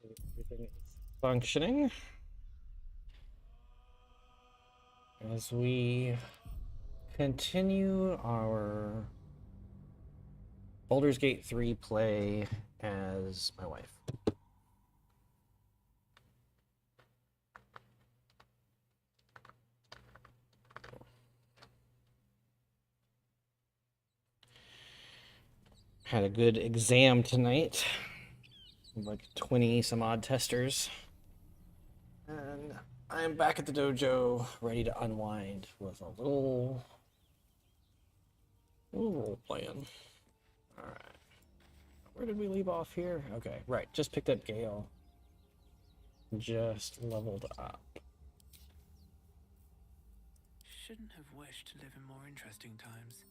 Everything is functioning as we continue our Baldur's Gate 3 play as my wife. Had a good exam tonight. Like 20 some odd testers. And I'm back at the dojo, ready to unwind with a little role playing. Alright. Where did we leave off here? Okay, right. Just picked up Gale. Just leveled up. Shouldn't have wished to live in more interesting times.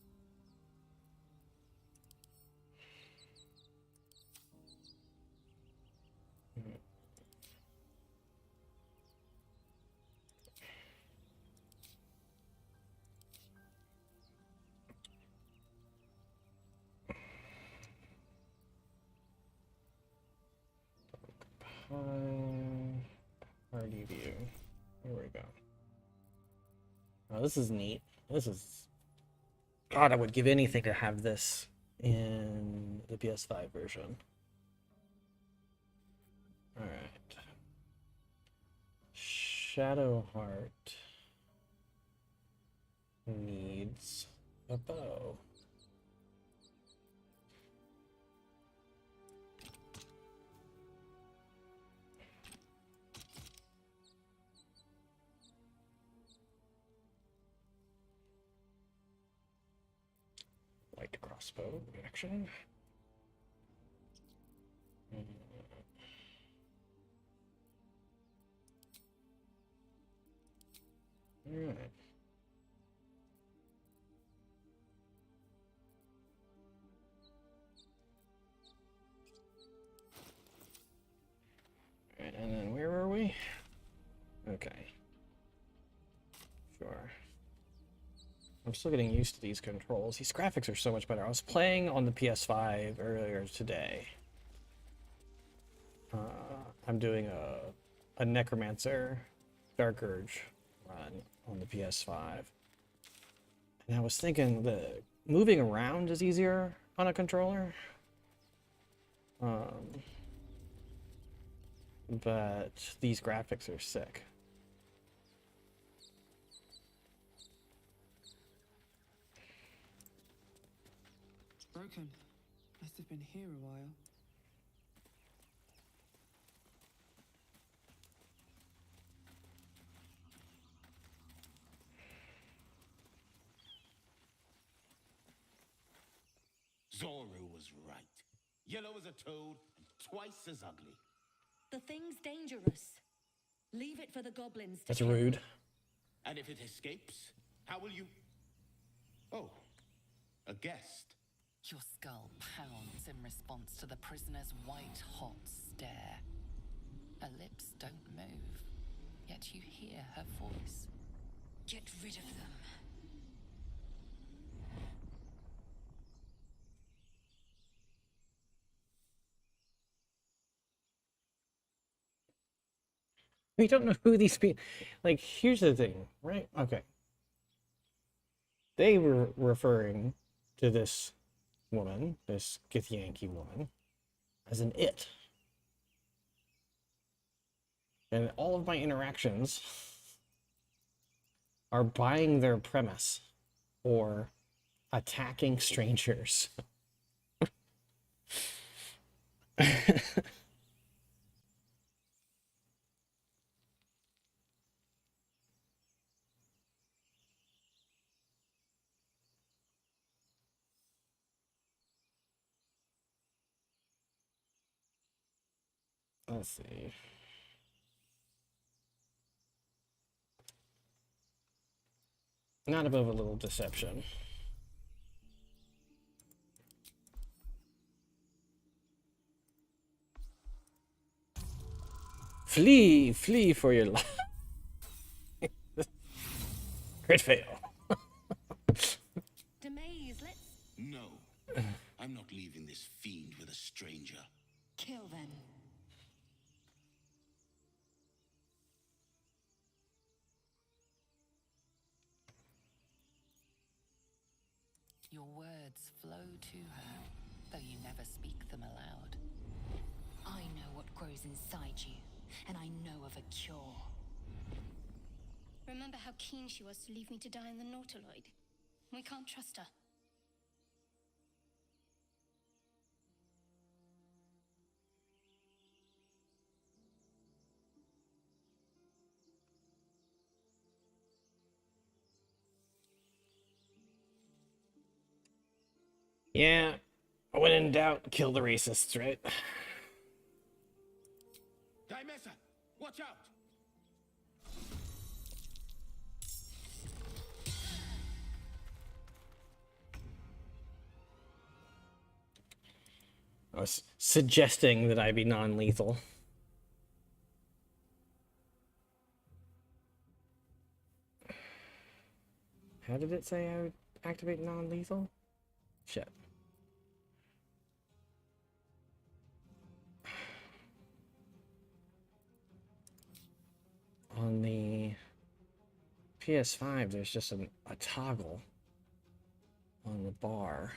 Party view. Here we go. Oh, this is neat. This is... God, I would give anything to have this in the PS5 version. Alright. Shadowheart needs a bow. Light crossbow reaction. Alright. And then where were we? Okay. Sure. I'm still getting used to these controls. These graphics are so much better. I was playing on the PS5 earlier today. I'm doing a Necromancer Dark Urge run on the PS5. And I was thinking the moving around is easier on a controller. But these graphics are sick. Broken. Must have been here a while. Zoru was right. Yellow as a toad and twice as ugly. The thing's dangerous. Leave it for the goblins to That's kill. rude. And if it escapes, how will you... Oh, a guest. Your skull pounds in response to the prisoner's white-hot stare. Her lips don't move, yet you hear her voice. Get rid of them. We don't know who these people... Like, here's the thing, right? Okay. They were referring to this woman, this Githyanki woman, as an it. And all of my interactions are buying their premise or attacking strangers. Let's see. Not above a little deception. Flee, flee for your life. Crit fail. Demaze, let's No, I'm not leaving this fiend with a stranger. kill them. Your words flow to her, though you never speak them aloud. I know what grows inside you, and I know of a cure. Remember how keen she was to leave me to die in the Nautiloid? We can't trust her. Yeah, when in doubt, kill the racists, right? Dimessa, watch out! I was suggesting that I be non-lethal. How did it say I would activate non-lethal? Shit. On the PS5, there's just a toggle on the bar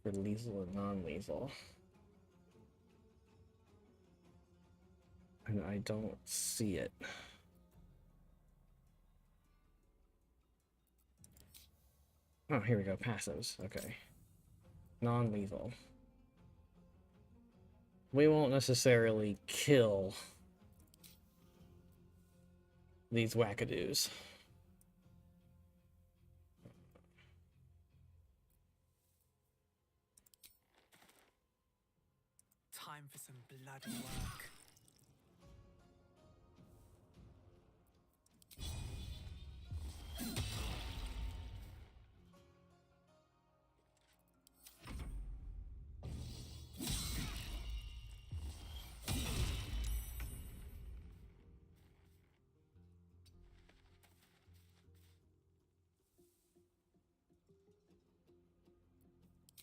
for lethal and non-lethal. And I don't see it. Oh, here we go. Passives. Okay. Non-lethal. We won't necessarily kill these wackadoos. Time for some bloody work.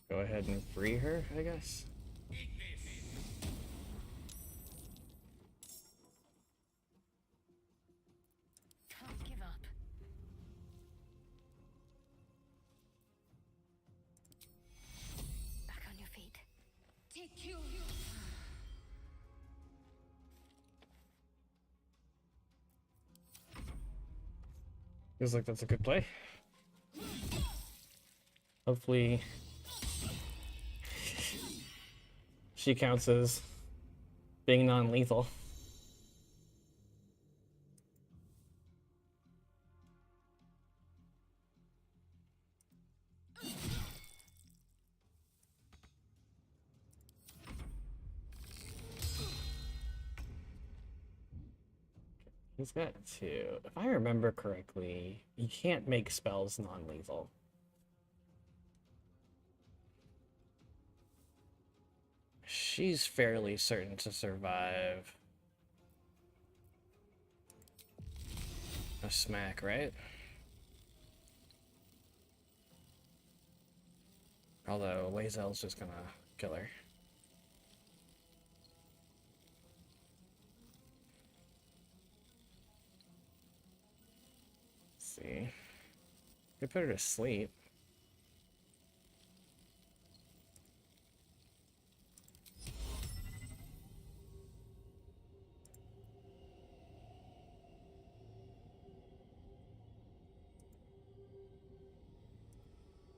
Go ahead and free her, I guess. Can't give up. Back on your feet. Take you. Feels like that's a good play. Hopefully she counts as being non-lethal. He's got two. If I remember correctly, you can't make spells non-lethal. She's fairly certain to survive a smack, right? Although Lae'zel's just gonna kill her. Let's see. Could put her to sleep.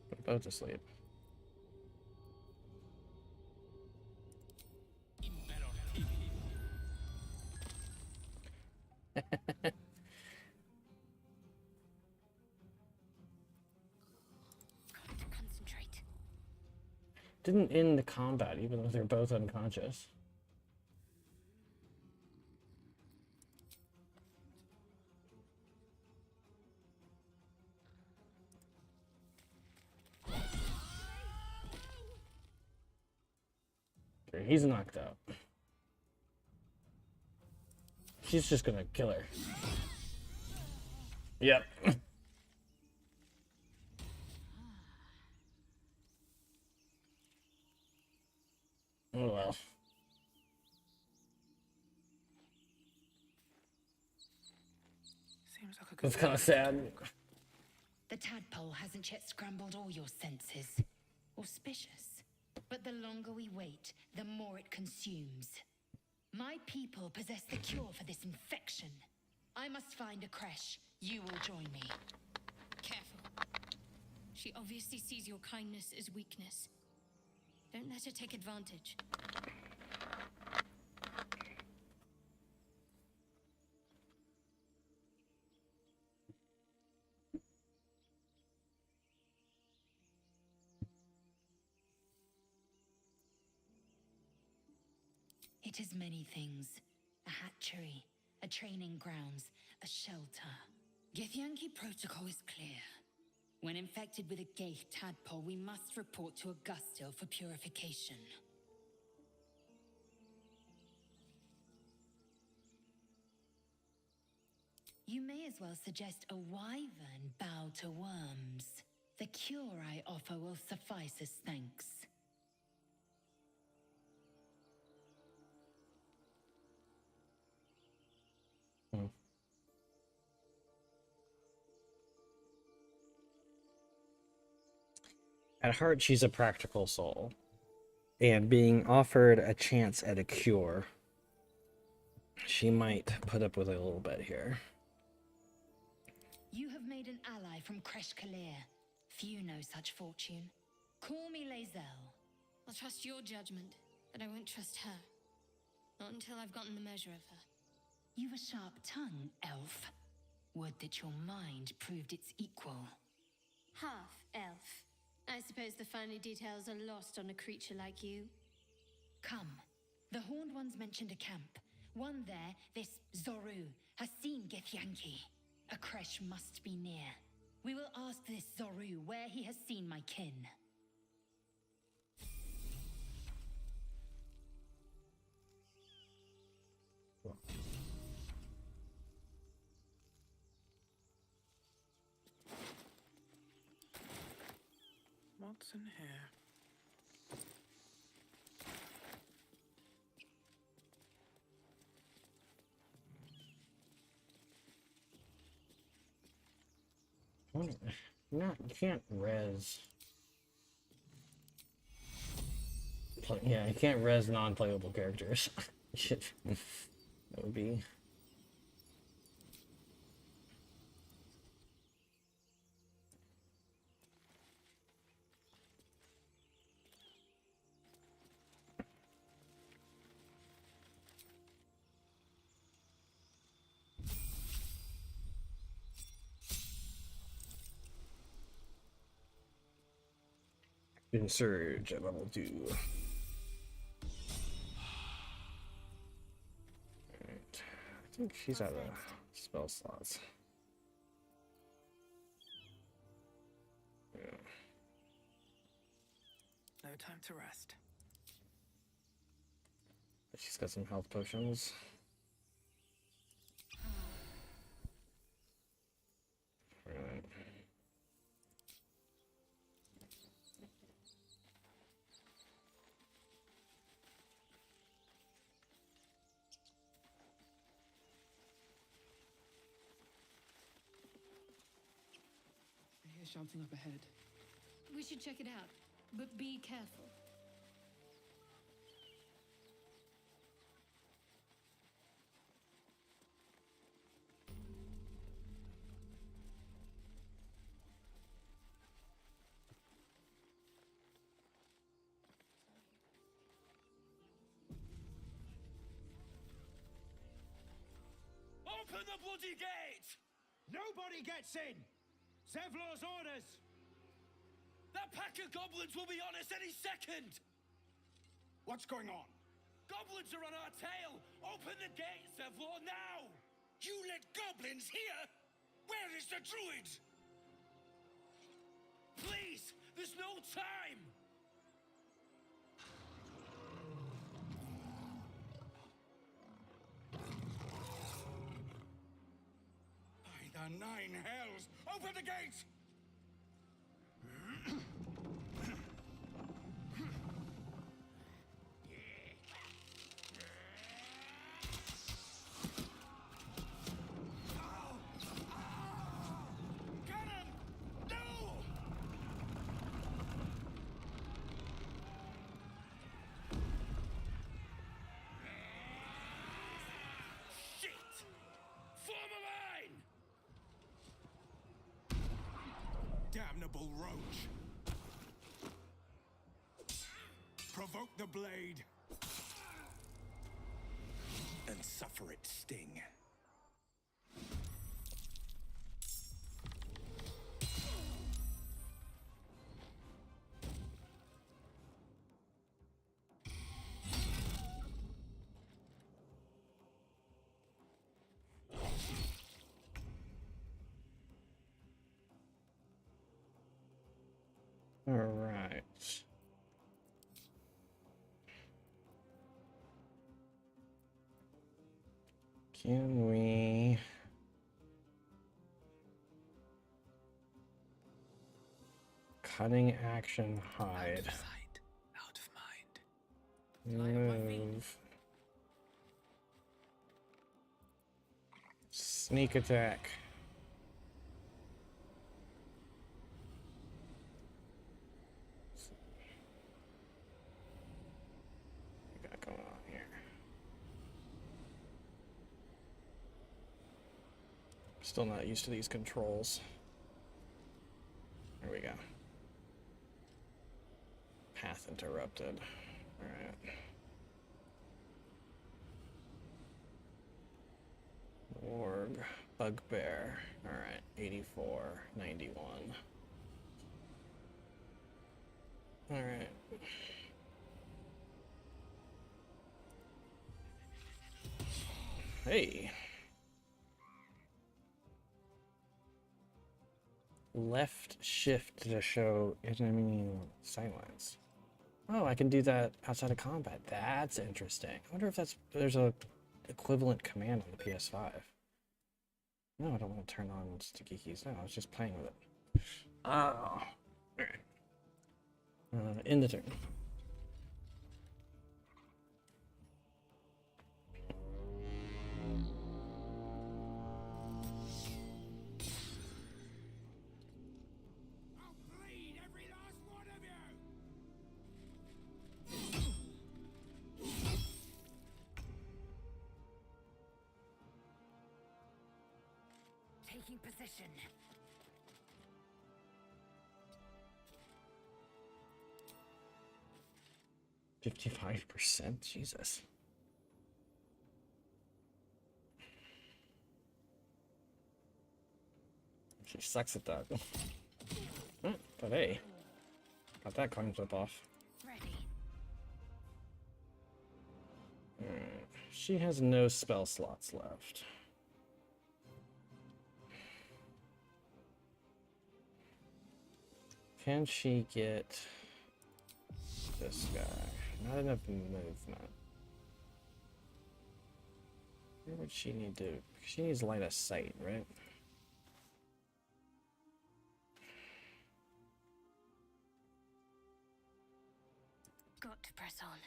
Put both to sleep. Got to concentrate. Didn't end the combat, even though they're both unconscious. Okay, he's knocked out. She's just gonna kill her. Yep. Oh well. Seems like a good It's kind of sad. The tadpole hasn't yet scrambled all your senses. Auspicious. But the longer we wait, the more it consumes. My people possess the cure for this infection. I must find a creche. You will join me. Careful. She obviously sees your kindness as weakness. Don't let her take advantage. It is many things. A hatchery, a training grounds, a shelter. Githyanki protocol is clear. When infected with a Gaith tadpole, we must report to Augustil for purification. You may as well suggest a wyvern bow to worms. The cure I offer will suffice as thanks. At heart, she's a practical soul. And being offered a chance at a cure, she might put up with a little bit here. You have made an ally from Kresh Kalir. Few know such fortune. Call me Lae'zel. I'll trust your judgment, but I won't trust her. Not until I've gotten the measure of her. You've a sharp tongue, elf. Would that your mind proved its equal. Half elf. I suppose the finer details are lost on a creature like you. Come. The Horned Ones mentioned a camp. One there, this Zoru, has seen Githyanki. A creche must be near. We will ask this Zoru where he has seen my kin. What's in here? No, you can't res. Yeah, you can't res non-playable characters. Shit. That would be... Surge at level 2. Alright. I think she's out of spell slots. Yeah. No time to rest. She's got some health potions. Right. I hear shouting up ahead. We should check it out, but be careful. Open the bloody gate! Nobody gets in! Zevlor's orders! That pack of goblins will be on us any second! What's going on? Goblins are on our tail! Open the gate, Zevlor, now! You let goblins here? Where is the druid? Please! There's no time! By the 9 hells! Open the gate! Cannon! miserable roach. Provoke the blade and suffer its sting. All right. Can we... Cutting action hide. Out of sight, out of mind. Move. Sneak attack. What we got going on here? Still not used to these controls. There we go. Path interrupted. Alright. Org. Bugbear. Alright. 84. 91. Alright. Hey. Left shift to show enemy sightlines. Oh, I can do that outside of combat. That's interesting. I wonder if there's a equivalent command on the PS5. No, I don't want to turn on sticky keys. No, I was just playing with it. Oh. Alright. End the turn. Taking position. $55%? Jesus. She sucks at that. But hey, got that coin flip off. Ready. She has no spell slots left. Can she get this guy? Not enough movement. Where would she need to? She needs line of sight, right? Got to press on.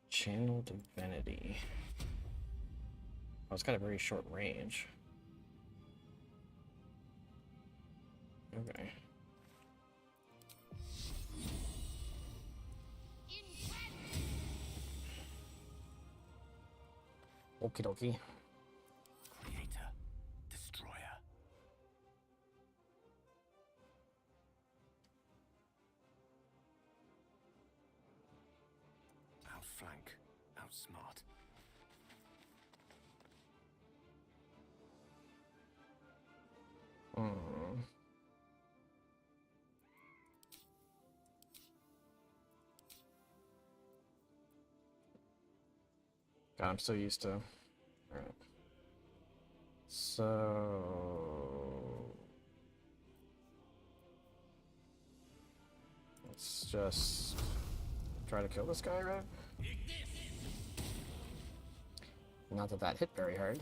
Channel Divinity. Oh, it's got a very short range. Okay. Okie dokie. Creator, destroyer. Outflank, outsmart. God, I'm so used to. Alright. So let's just try to kill this guy, right? Not that that hit very hard.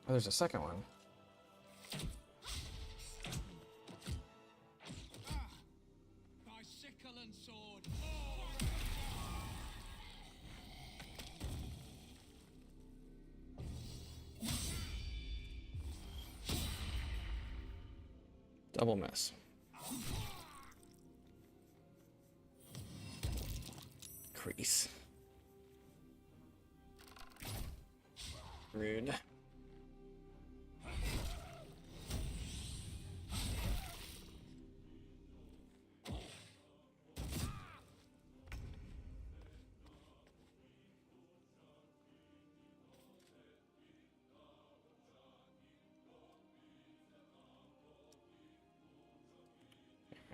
Oh, there's a second one. By sickle and sword. Double miss. Crease. Rude.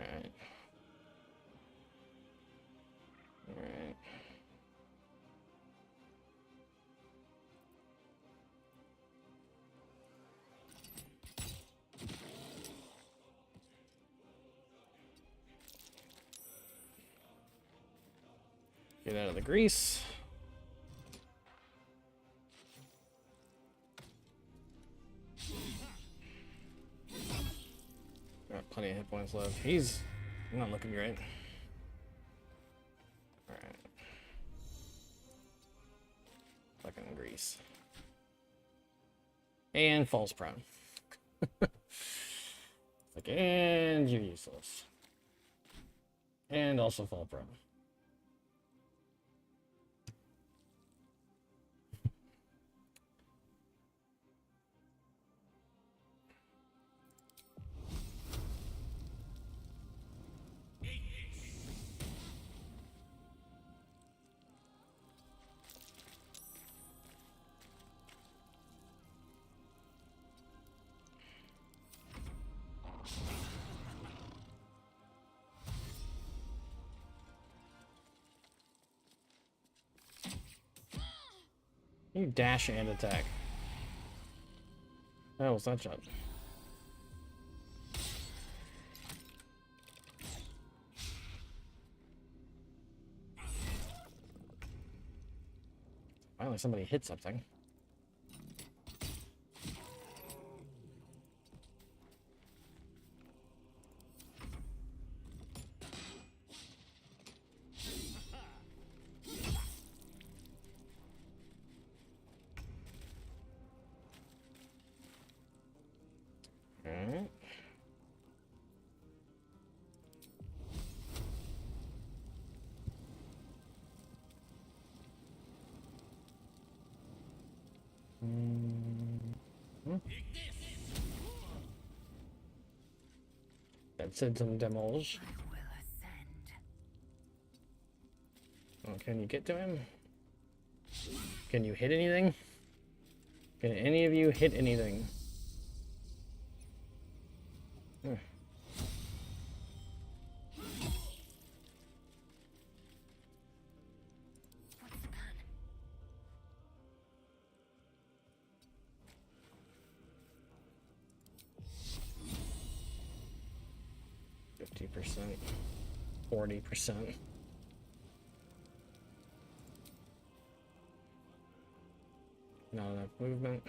Alright. Alright. Get out of the grease. Got plenty of hit points left. He's not looking great. Alright. Fucking grease. And falls prone. Like, and you're useless. And also fall prone. You dash and attack. That was that shot. Finally, somebody hit something. Alright. That's some demos. Oh, can you get to him? Can you hit anything? Can any of you hit anything? Huh. What's the plan? 50%, 40%. Not enough movement.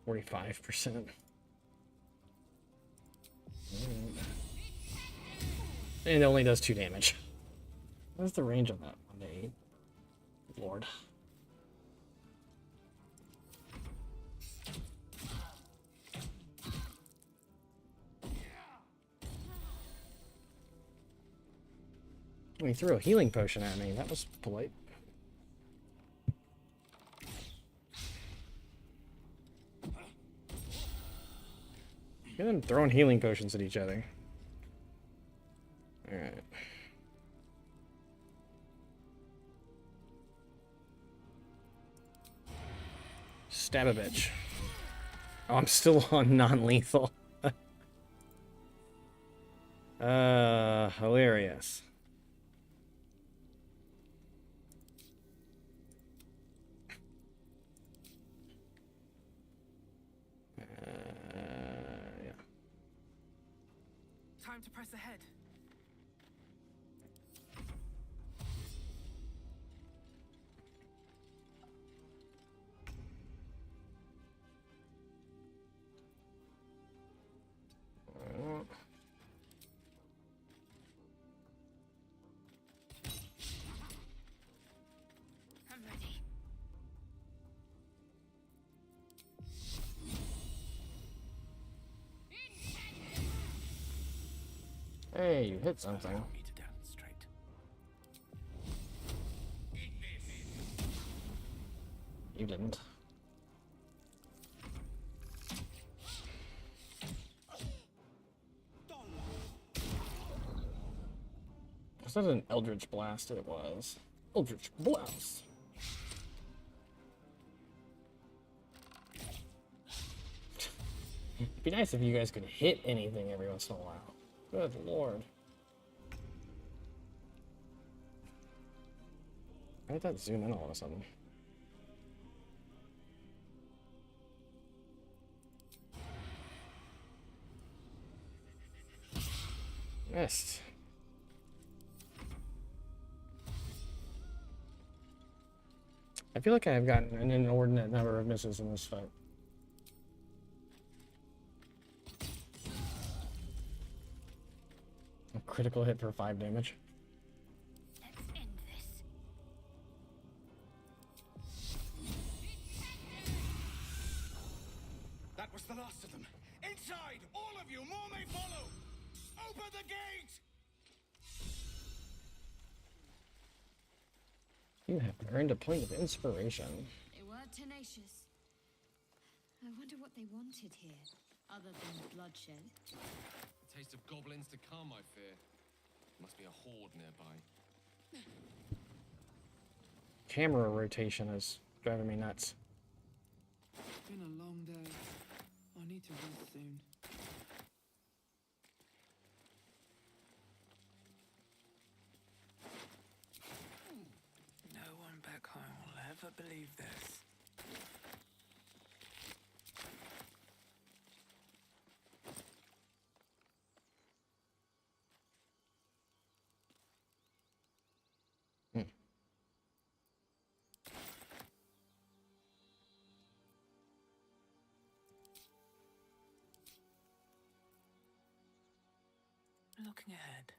%. And it only does 2 damage. What's the range on that? 1 to 8. Lord. He threw a healing potion at me. That was polite. Get them throwing healing potions at each other. Alright. Stab a bitch. Oh, I'm still on non-lethal. Hilarious. Yeah. Time to press ahead. I'm ready. Hey, you hit something. Allow me to demonstrate. You didn't. Was that an Eldritch Blast? It was. Eldritch Blast. It'd be nice if you guys could hit anything every once in a while. Good lord. Why did that zoom in all of a sudden? Missed. I feel like I have gotten an inordinate number of misses in this fight. A critical hit for 5 damage. Let's end this. That was the last of them. Inside, all of you, more may follow. Open the gate! You have earned a point of inspiration. They were tenacious. I wonder what they wanted here, other than bloodshed. A taste of goblins to come, I fear. Must be a horde nearby. Camera rotation is driving me nuts. It's been a long day. I need to rest soon. No one back home will ever believe this. Looking ahead.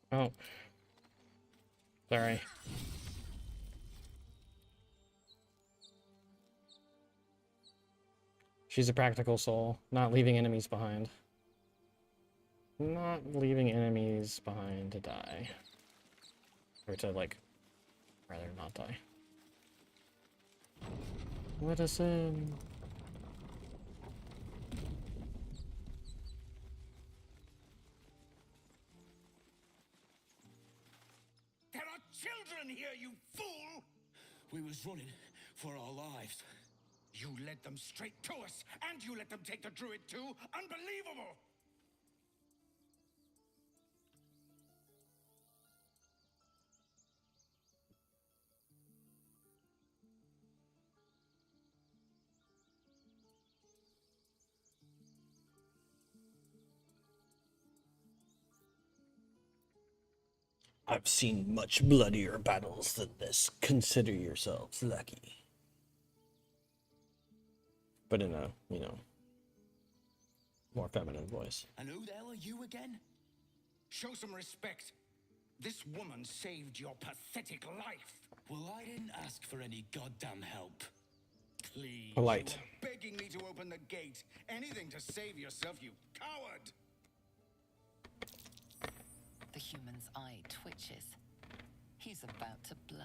Oh. Sorry. She's a practical soul, not leaving enemies behind. Not leaving enemies behind to die. Or to, like, rather not die. Let us in. There are children here, you fool! We was running for our lives. You led them straight to us, and you let them take the druid too? Unbelievable! I've seen much bloodier battles than this. Consider yourselves lucky. But in a, you know, more feminine voice. And who the hell are you again? Show some respect. This woman saved your pathetic life. Well, I didn't ask for any goddamn help. Please. Polite. You were begging me to open the gate. Anything to save yourself, you coward. The human's eye twitches. He's about to blow.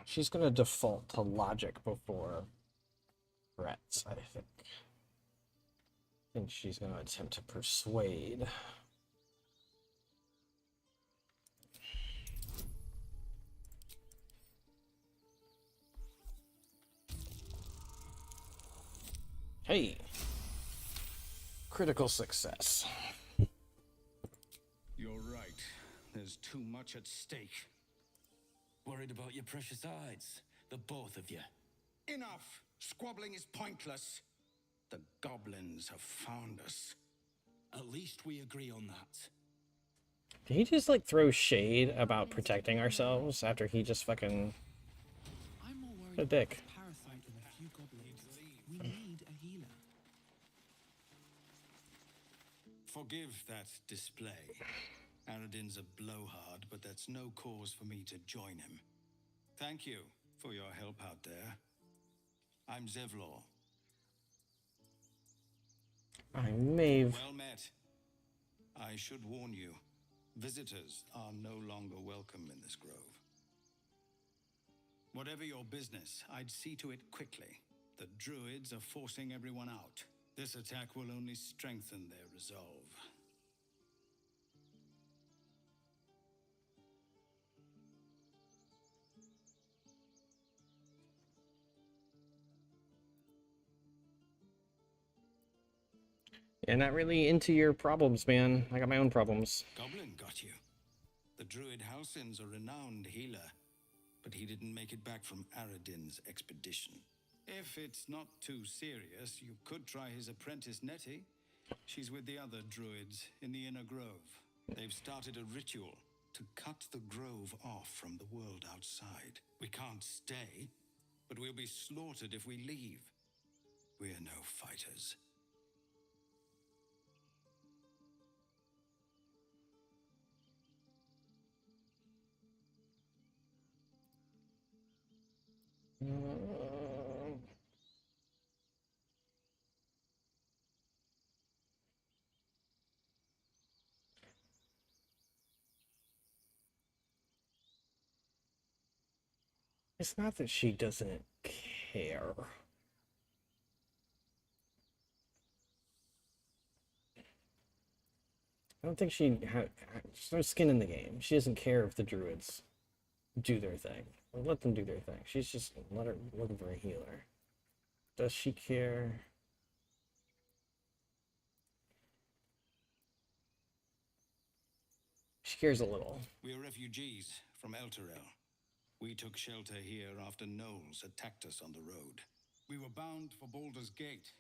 She's gonna default to logic before threats, I think. I think she's gonna attempt to persuade. Hey! Critical success. You're right. There's too much at stake. Worried about your precious hides, the both of you. Enough! Squabbling is pointless. The goblins have found us. At least we agree on that. Did he just like throw shade about protecting ourselves after he just fucking I'm more worried a about dick? this parasite and a few goblins. We need a healer. Forgive that display. Aradin's a blowhard, but that's no cause for me to join him. Thank you for your help out there. I'm Zevlor. I may have... Well met. I should warn you, visitors are no longer welcome in this grove. Whatever your business, I'd see to it quickly. The druids are forcing everyone out. This attack will only strengthen their resolve. Yeah, not really into your problems, man. I got my own problems. Goblin got you. The druid Halsin's a renowned healer, but he didn't make it back from Aradin's expedition. If it's not too serious, you could try his apprentice Nettie. She's with the other druids in the inner grove. They've started a ritual to cut the grove off from the world outside. We can't stay, but we'll be slaughtered if we leave. We're no fighters. It's not that she doesn't care. I don't think there's no skin in the game. She doesn't care if the druids do their thing. Let them do their thing. She's just looking for a healer. Does she care? She cares a little. We are refugees from Elturel. We took shelter here after gnolls attacked us on the road. We were bound for Baldur's Gate,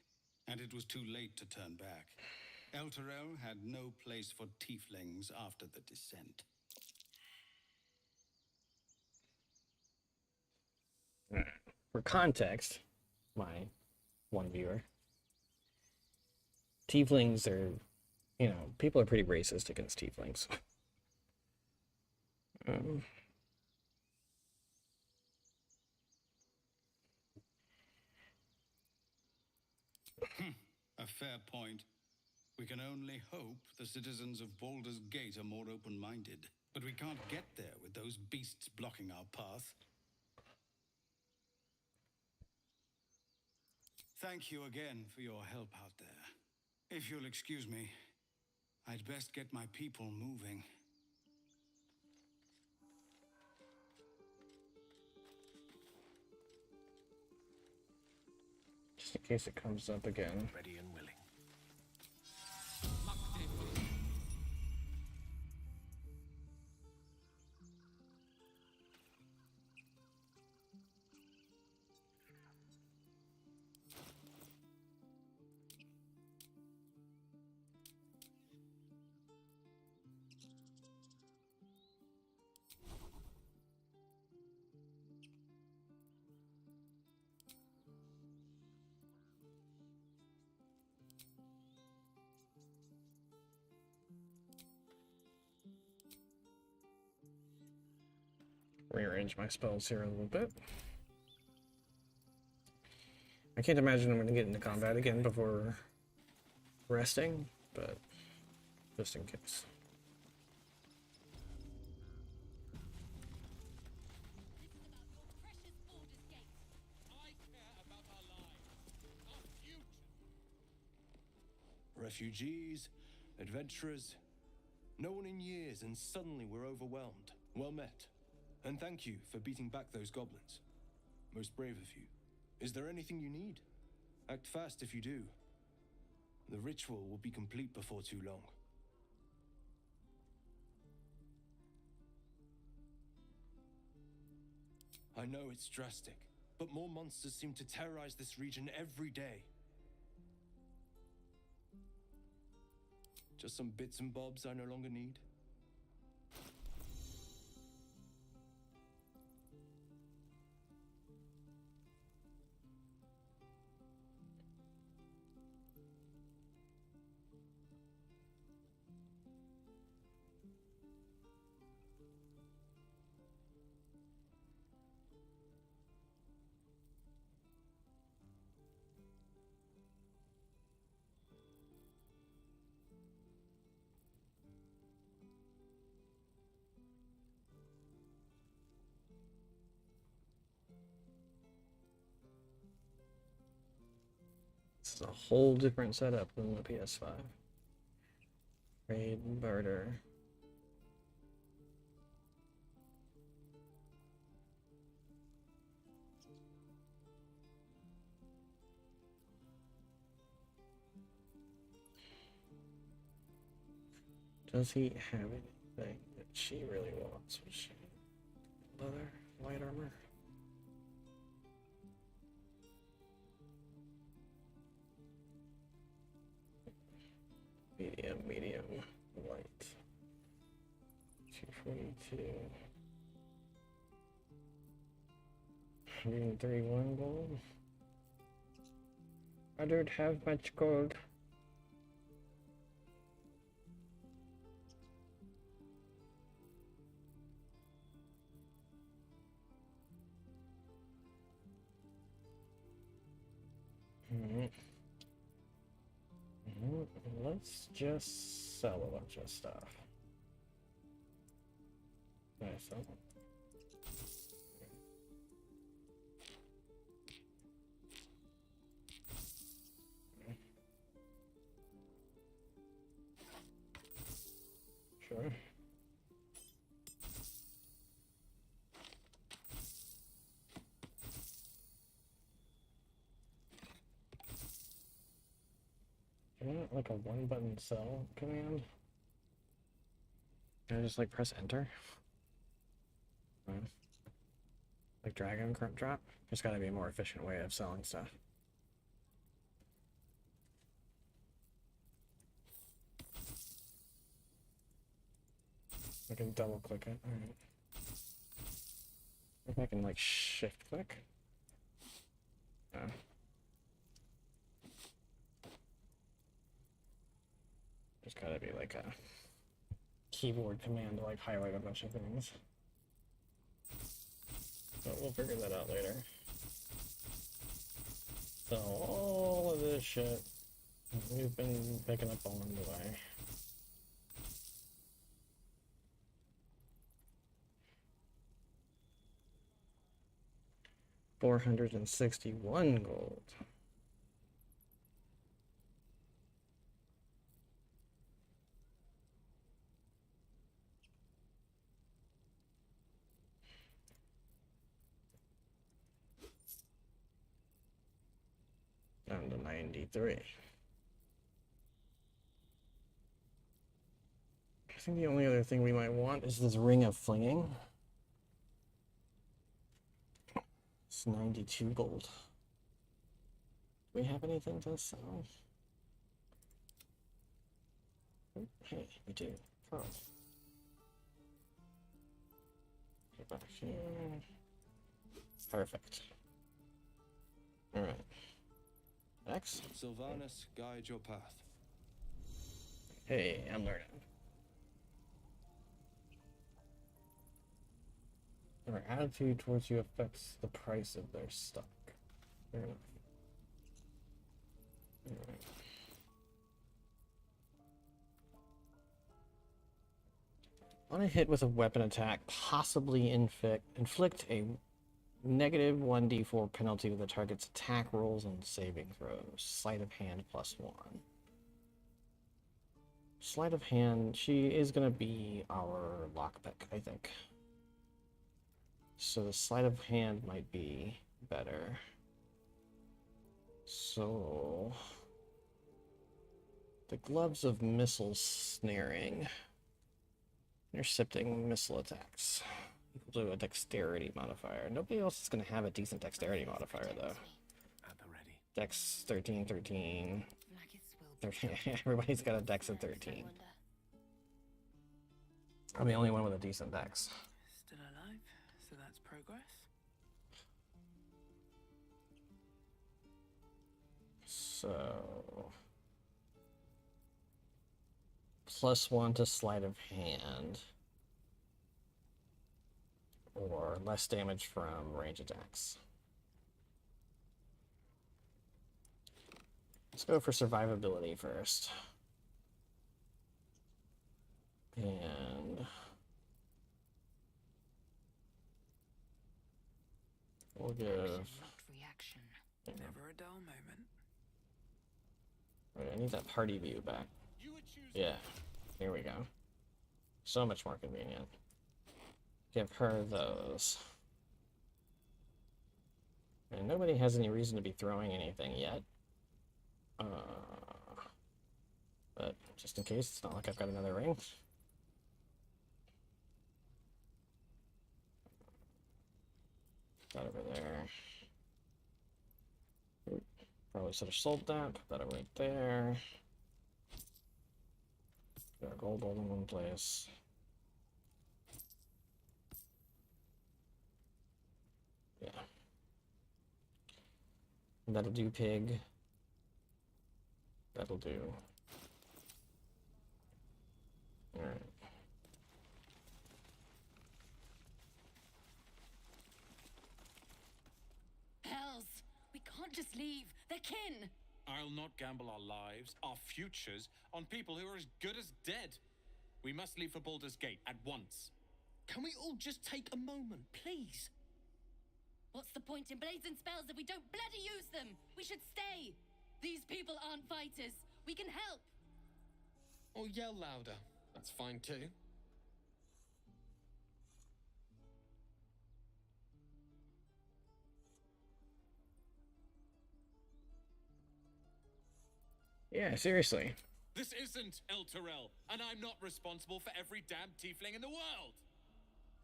and it was too late to turn back. Elturel had no place for tieflings after the descent. For context, my one viewer, tieflings are, people are pretty racist against tieflings. A fair point. We can only hope the citizens of Baldur's Gate are more open-minded. But we can't get there with those beasts blocking our path. Thank you again for your help out there. If you'll excuse me, I'd best get my people moving. Just in case it comes up again. Ready and willing. Rearrange my spells here a little bit. I can't imagine I'm going to get into combat again before resting, but just in case. Refugees, adventurers, no one in years, and suddenly we're overwhelmed. Well met. And thank you for beating back those goblins. Most brave of you. Is there anything you need? Act fast if you do. The ritual will be complete before too long. I know it's drastic, but more monsters seem to terrorize this region every day. Just some bits and bobs I no longer need? This is a whole different setup than the PS5. Trade, barter. Does he have anything that she really wants? Was she leather, light armor? Medium, light. 242. 131 gold. I don't have much gold. Let's just sell a bunch of stuff. Nice. Sure. Isn't it like a one-button sell command? Can I just like press enter? Like drag and drop? There's gotta be a more efficient way of selling stuff. I can double click it. Alright. If I can like shift click. No. There's gotta be like a keyboard command to like highlight a bunch of things. But we'll figure that out later. So all of this shit we've been picking up along the way. $461 gold. Down to 93. I think the only other thing we might want is this ring of flinging. It's 92 gold. Do we have anything to sell? Oh, hey, we do. Pearl. Get back here. Perfect. Alright. Next. Sylvanas, guide your path. Hey, I'm learning. Their attitude towards you affects the price of their stock. Fair enough. Alright. On a hit with a weapon attack, possibly inflict a negative 1d4 penalty to the target's attack rolls and saving throws. Sleight of hand +1. Sleight of hand, she is going to be our lockpick, I think. So the sleight of hand might be better. So the gloves of missile snaring. Intercepting missile attacks. Equal to a dexterity modifier. Nobody else is going to have a decent dexterity modifier, though. At the ready. Dex 13, 13. Everybody's got a dex of 13. I'm the only one with a decent dex. Still alive, so that's progress. So +1 to sleight of hand, or less damage from range attacks. Let's go for survivability first. And we'll give... Reaction. Never a dull moment. Wait, I need that party view back. Yeah, here we go. So much more convenient. Give her those. And nobody has any reason to be throwing anything yet. But just in case, it's not like I've got another ring. That over there. Oop, probably should have sold that. Put that over right there. Got gold all in one place. Yeah. That'll do, pig. That'll do. Alright. Hells! We can't just leave. They're kin! I'll not gamble our lives, our futures, on people who are as good as dead. We must leave for Baldur's Gate at once. Can we all just take a moment, please? What's the point in blades and spells if we don't bloody use them? We should stay. These people aren't fighters. We can help. Or yell louder. That's fine too. Yeah, seriously. This isn't El Terrell, and I'm not responsible for every damn tiefling in the world!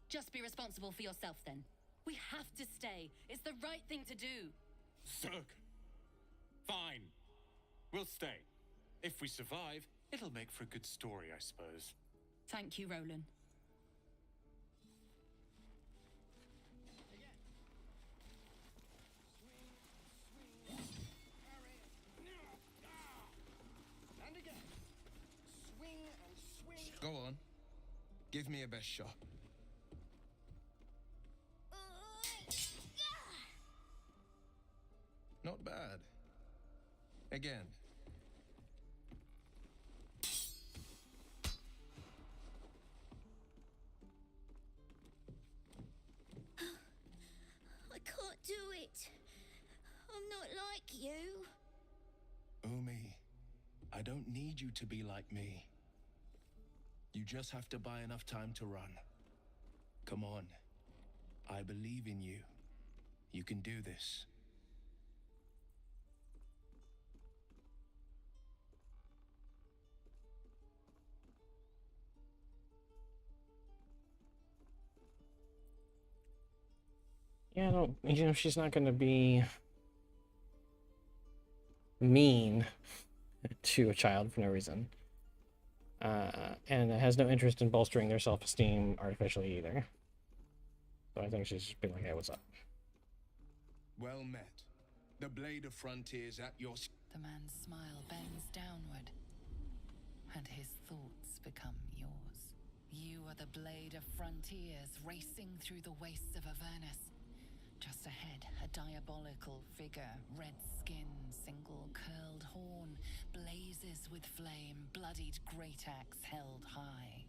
Just be responsible for yourself then. We have to stay. It's the right thing to do. Zerg. Fine. We'll stay. If we survive, it'll make for a good story, I suppose. Thank you, Roland. And again. Swing and swing. Go on. Give me a best shot. Not bad. Again. I can't do it. I'm not like you. Umi, I don't need you to be like me. You just have to buy enough time to run. Come on. I believe in you. You can do this. Yeah, I don't, you know, she's not going to be mean to a child for no reason. And has no interest in bolstering their self-esteem artificially either. So I think she's just been like, hey, what's up? Well met. The blade of frontiers at your... The man's smile bends downward, and his thoughts become yours. You are the blade of frontiers racing through the wastes of Avernus. Just ahead, a diabolical figure, red skin, single curled horn, blazes with flame, bloodied great axe held high.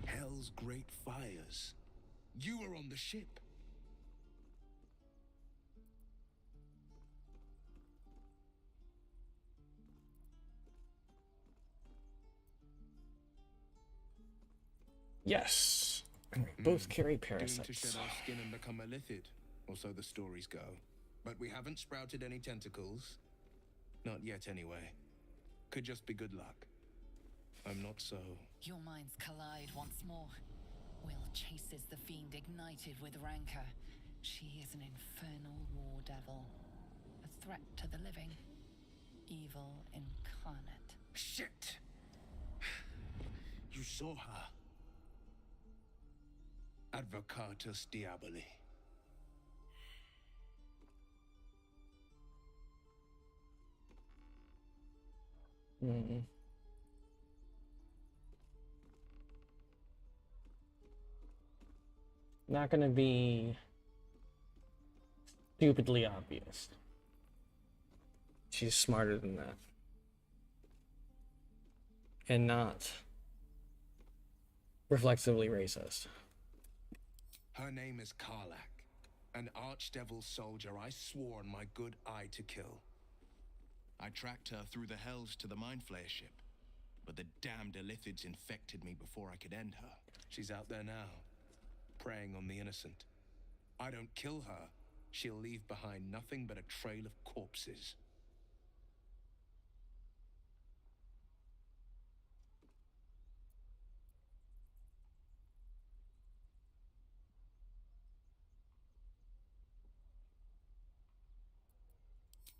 Hell's great fires. You were on the ship. Yes. And we both carry Doomed to parasites. shed our skin and become a lithid, or so the stories go. But we haven't sprouted any tentacles. Not yet, anyway. Could just be good luck. I'm not so... Your minds collide once more. Will chases the fiend ignited with rancor. She is an infernal war devil. A threat to the living. Shit! You saw her. Advocatus Diaboli. Hmm. Not gonna be stupidly obvious. She's smarter than that. And not reflexively racist. Her name is Karlak, an archdevil soldier I swore on my good eye to kill. I tracked her through the hells to the Mind Flayer ship, but the damned Illithids infected me before I could end her. She's out there now, preying on the innocent. I don't kill her, she'll leave behind nothing but a trail of corpses.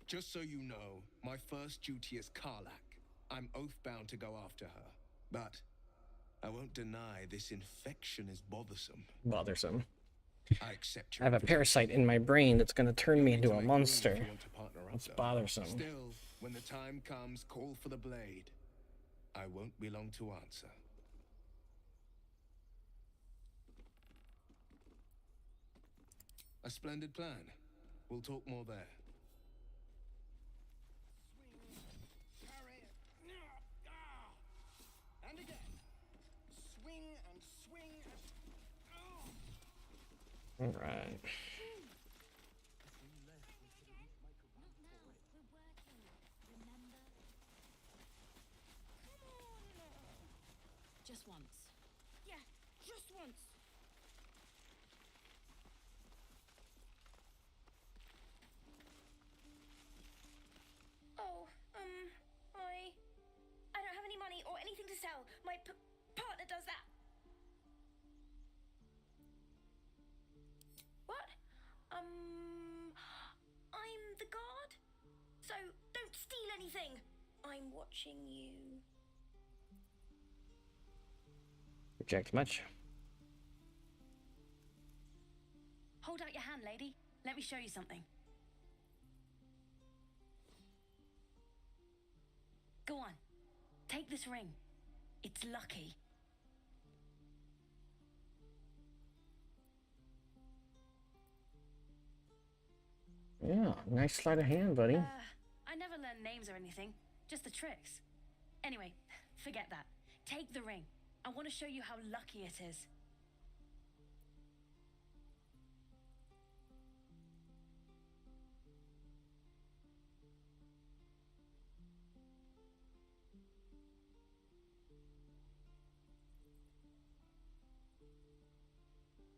Just so you know, my first duty is Karlak. I'm oath-bound to go after her. But I won't deny this infection is bothersome. Bothersome. I accept I have a parasite in my brain that's gonna turn me into a monster. It's bothersome. Still, when the time comes, call for the blade. I won't be long to answer. A splendid plan. We'll talk more there. And again. Swing and swing and... All right. Just once. Yeah, just once. Oh, I don't have any money or anything to sell. My partner does that. What? I'm the guard. So don't steal anything. I'm watching you. Reject much. Hold out your hand, lady. Let me show you something. Go on. Take this ring. It's lucky. Yeah, nice sleight of hand, buddy. I never learned names or anything. Just the tricks. Anyway, forget that. Take the ring. I want to show you how lucky it is.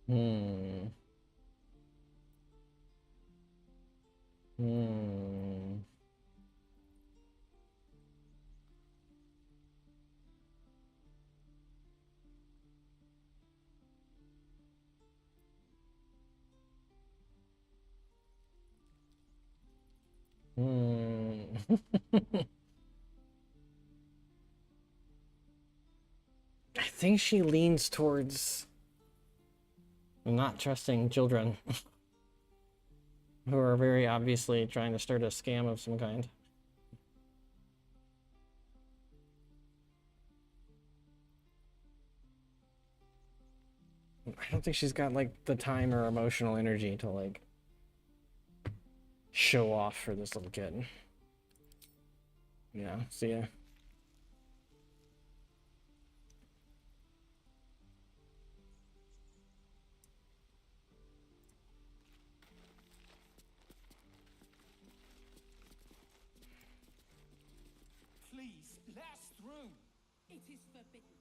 Hmm. Hmm. Hmm. I think she leans towards not trusting children who are very obviously trying to start a scam of some kind. I don't think she's got like the time or emotional energy to like show off for this little kid. Yeah, see ya. Please, let us through. It is forbidden.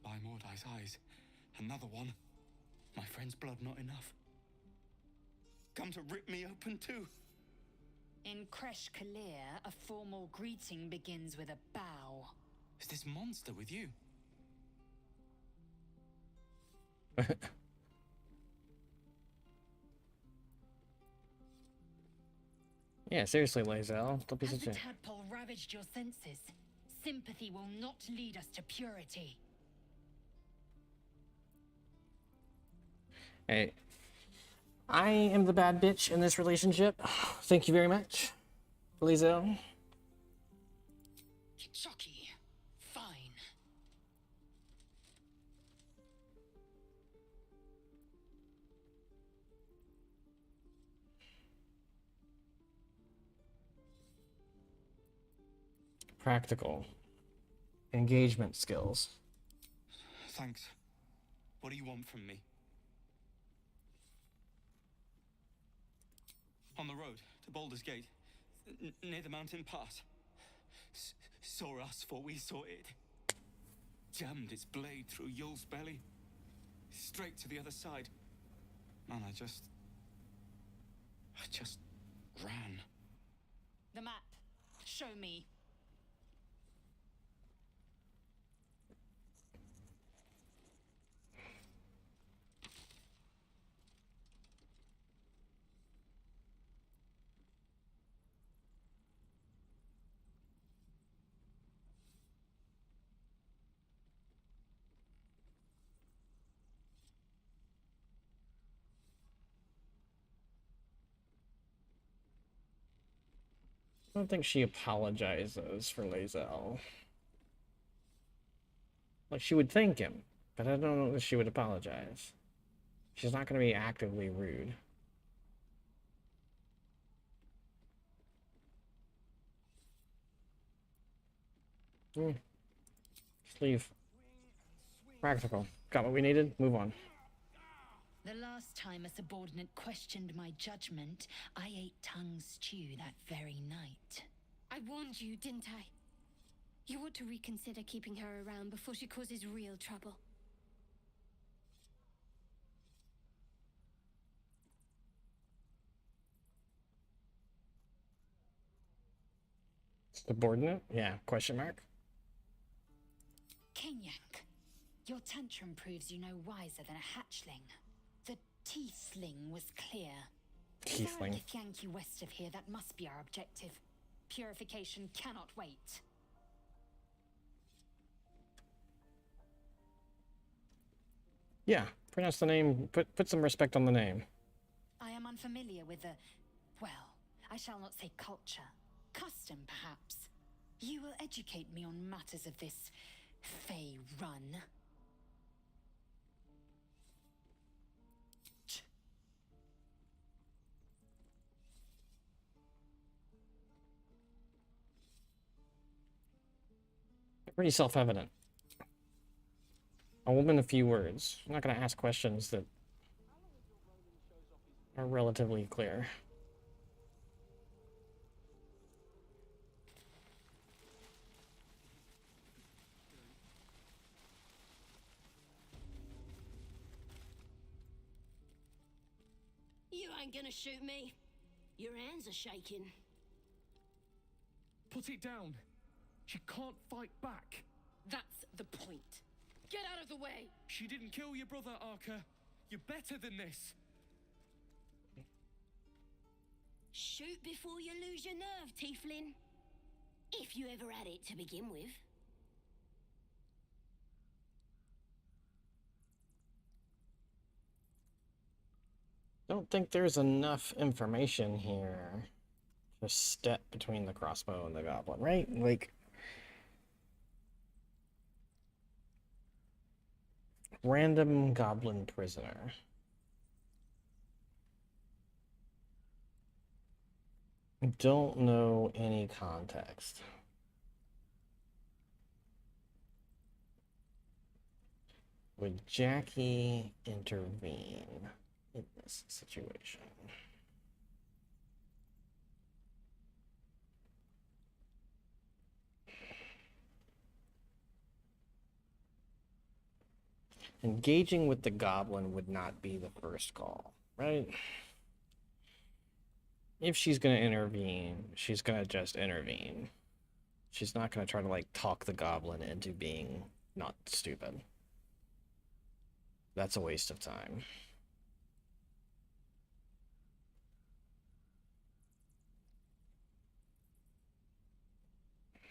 By Mordai's eyes, another one. My friend's blood not enough? Come to rip me open too? In Kresh Kalir, a formal greeting begins with a bow. Is this monster with you? Yeah, seriously, Lae'zel. Don't be Has such the a... tadpole ravaged your senses? Sympathy will not lead us to purity. Hey, I am the bad bitch in this relationship. Thank you very much, Lae'zel. Chucky, fine. Practical. Engagement skills. Thanks. What do you want from me? On the road to Baldur's Gate, near the mountain pass. Saw us, for we saw it. Jammed its blade through Yul's belly. Straight to the other side. Man, I just ran. The map. Show me. I don't think she apologizes for Lae'zel. Like, she would thank him, but I don't know if she would apologize. She's not going to be actively rude. Just leave. Practical. Got what we needed? Move on. The last time a subordinate questioned my judgment, I ate tongue stew that very night. I warned you, didn't I? You ought to reconsider keeping her around before she causes real trouble. Subordinate? Yeah, question mark. Kenyank, your tantrum proves you no wiser than a hatchling. The tiefling was clear. Tiefling. If Yankee west of here, that must be our objective. Purification cannot wait. Yeah, pronounce the name, put some respect on the name. I am unfamiliar with the, well, I shall not say culture. Custom, perhaps. You will educate me on matters of this Fey run. Pretty self-evident. A woman, a few words. I'm not going to ask questions that are relatively clear. You ain't gonna shoot me. Your hands are shaking. Put it down. She can't fight back. That's the point. Get out of the way! She didn't kill your brother, Arca. You're better than this. Shoot before you lose your nerve, Tiefling. If you ever had it to begin with. Don't think there's enough information here to step between the crossbow and the goblin, right? Like, random goblin prisoner. Don't know any context. Would Jackie intervene in this situation? Engaging with the goblin would not be the first call, right? If she's gonna intervene, she's gonna just intervene. She's not gonna try to, like, talk the goblin into being not stupid. That's a waste of time.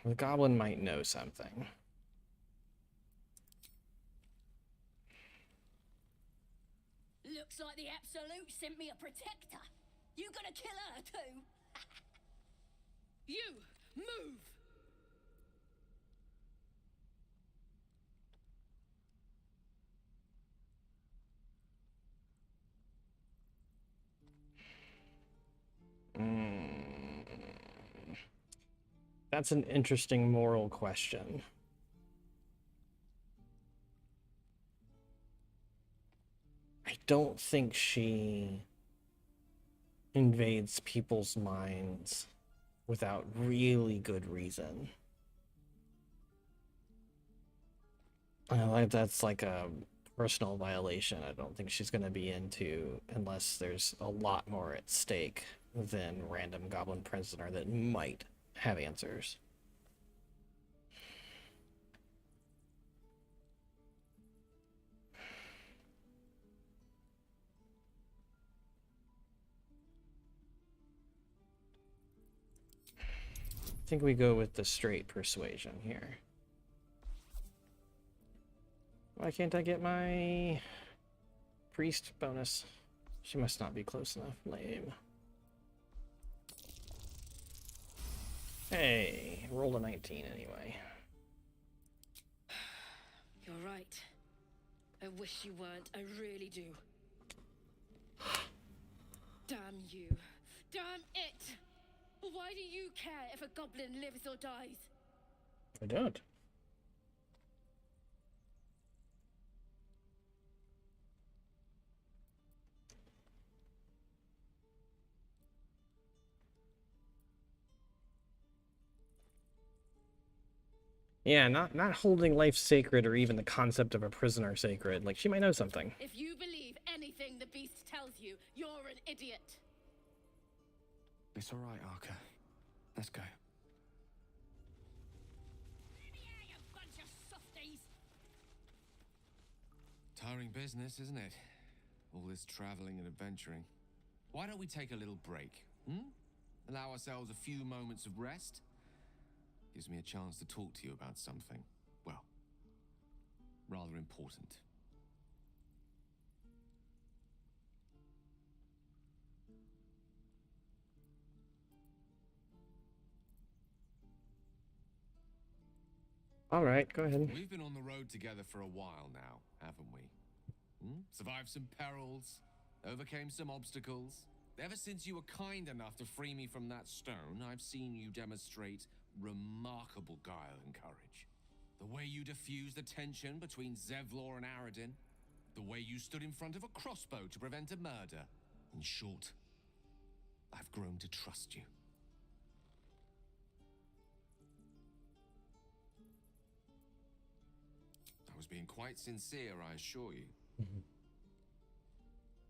The goblin might know something. Looks like the Absolute sent me a protector. You gonna kill her too? You move! That's an interesting moral question. I don't think she invades people's minds without really good reason. That's like a personal violation. I don't think she's going to be into unless there's a lot more at stake than random goblin prisoner that might have answers. I think we go with the straight persuasion here. Why can't I get my priest bonus? She must not be close enough. Lame. Hey, rolled a 19 anyway. You're right. I wish you weren't. I really do. Damn you. Damn it! Why do you care if a goblin lives or dies? I don't. Yeah, not holding life sacred or even the concept of a prisoner sacred. Like, she might know something. If you believe anything the beast tells you, you're an idiot. It's all right, Arca. Let's go. You bunch of softies! Tiring business, isn't it? All this traveling and adventuring. Why don't we take a little break? Allow ourselves a few moments of rest? Gives me a chance to talk to you about something, well, rather important. All right, go ahead. We've been on the road together for a while now, haven't we? Survived some perils, overcame some obstacles. Ever since you were kind enough to free me from that stone, I've seen you demonstrate remarkable guile and courage. The way you diffused the tension between Zevlor and Aradin. The way you stood in front of a crossbow to prevent a murder. In short, I've grown to trust you. I was being quite sincere, I assure you.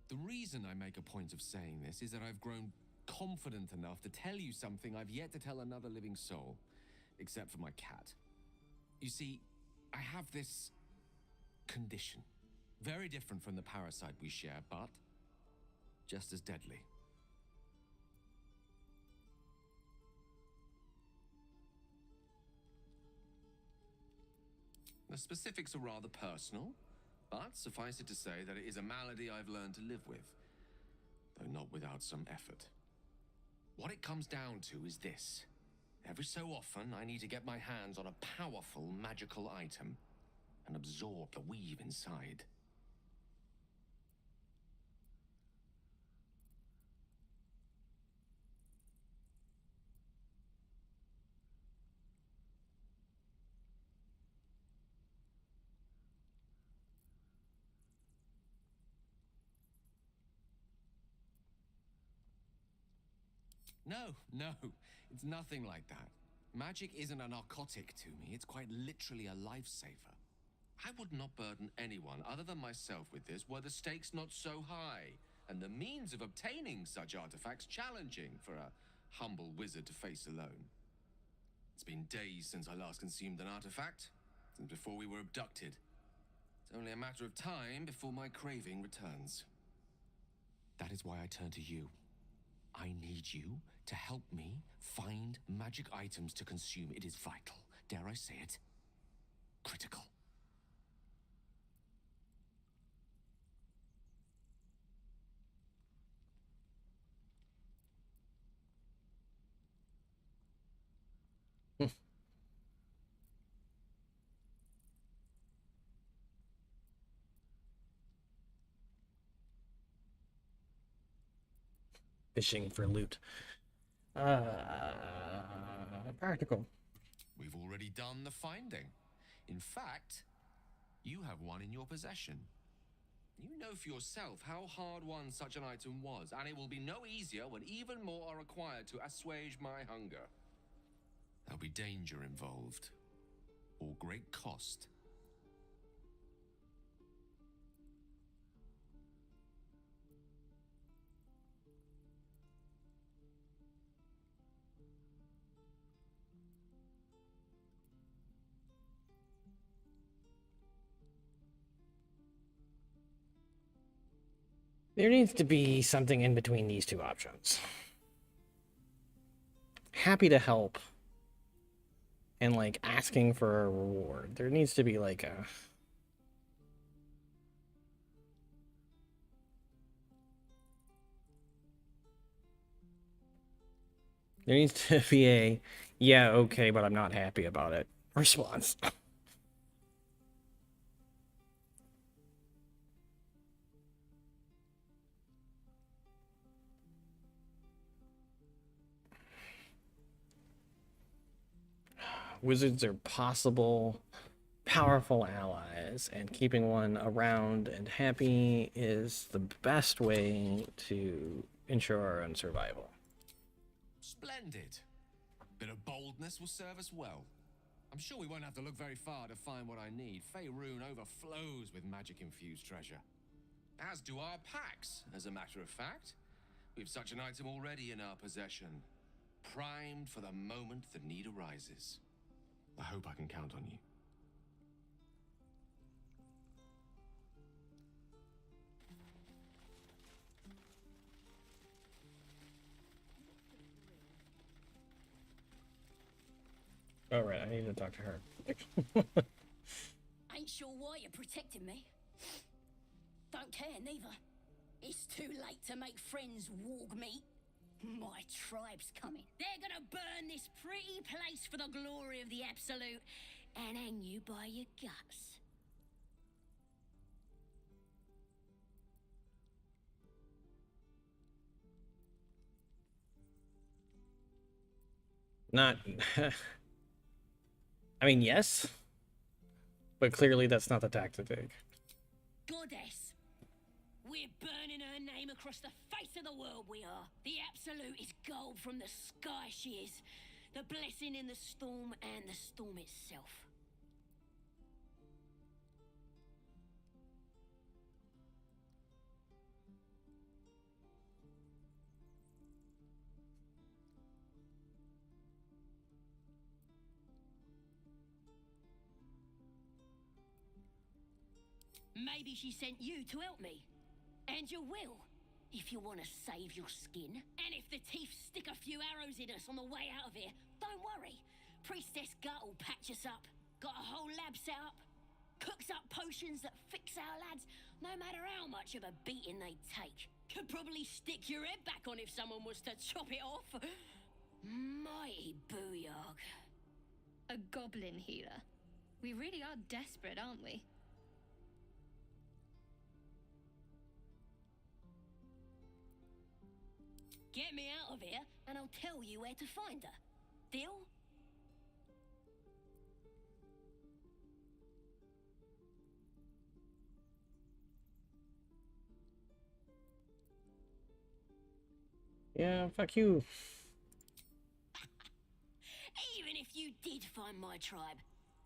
The reason I make a point of saying this is that I've grown confident enough to tell you something I've yet to tell another living soul, except for my cat. You see, I have this condition. Very different from the parasite we share, but just as deadly. The specifics are rather personal, but suffice it to say that it is a malady I've learned to live with, though not without some effort. What it comes down to is this. Every so often, I need to get my hands on a powerful magical item and absorb the weave inside. No, it's nothing like that. Magic isn't a narcotic to me, it's quite literally a lifesaver. I would not burden anyone other than myself with this were the stakes not so high, and the means of obtaining such artifacts challenging for a humble wizard to face alone. It's been days since I last consumed an artifact, since before we were abducted. It's only a matter of time before my craving returns. That is why I turn to you. I need you to help me find magic items to consume. It is vital. Dare I say it? Critical. Fishing for loot. Practical. We've already done the finding. In fact, you have one in your possession. You know for yourself how hard won such an item was, and it will be no easier when even more are required to assuage my hunger. There'll be danger involved, or great cost. There needs to be something in between these two options. Happy to help. And, like, asking for a reward. There needs to be, like, a... There needs to be a, yeah, okay, but I'm not happy about it response. Wizards are possible powerful allies, and keeping one around and happy is the best way to ensure our own survival. Splendid. Bit of boldness will serve us well. I'm sure we won't have to look very far to find what I need. Faerun overflows with magic-infused treasure. As do our packs, as a matter of fact. We've such an item already in our possession. Primed for the moment the need arises. I hope I can count on you. All right, I need to talk to her. Ain't sure why you're protecting me. Don't care, neither. It's too late to make friends, warg meat. My tribe's coming. They're gonna burn this pretty place for the glory of the Absolute and hang you by your guts. Not... I mean, yes. But clearly that's not the tactic. Goddess. We're burning her name across the face of the world, we are. The Absolute is gold from the sky, she is. The blessing in the storm and the storm itself. Maybe she sent you to help me. And you will, if you want to save your skin. And if the teeth stick a few arrows in us on the way out of here, don't worry. Priestess Gut will patch us up. Got a whole lab set up. Cooks up potions that fix our lads, no matter how much of a beating they take. Could probably stick your head back on if someone was to chop it off. Mighty booyog. A goblin healer. We really are desperate, aren't we? Get me out of here, and I'll tell you where to find her. Deal? Yeah, fuck you. Even if you did find my tribe,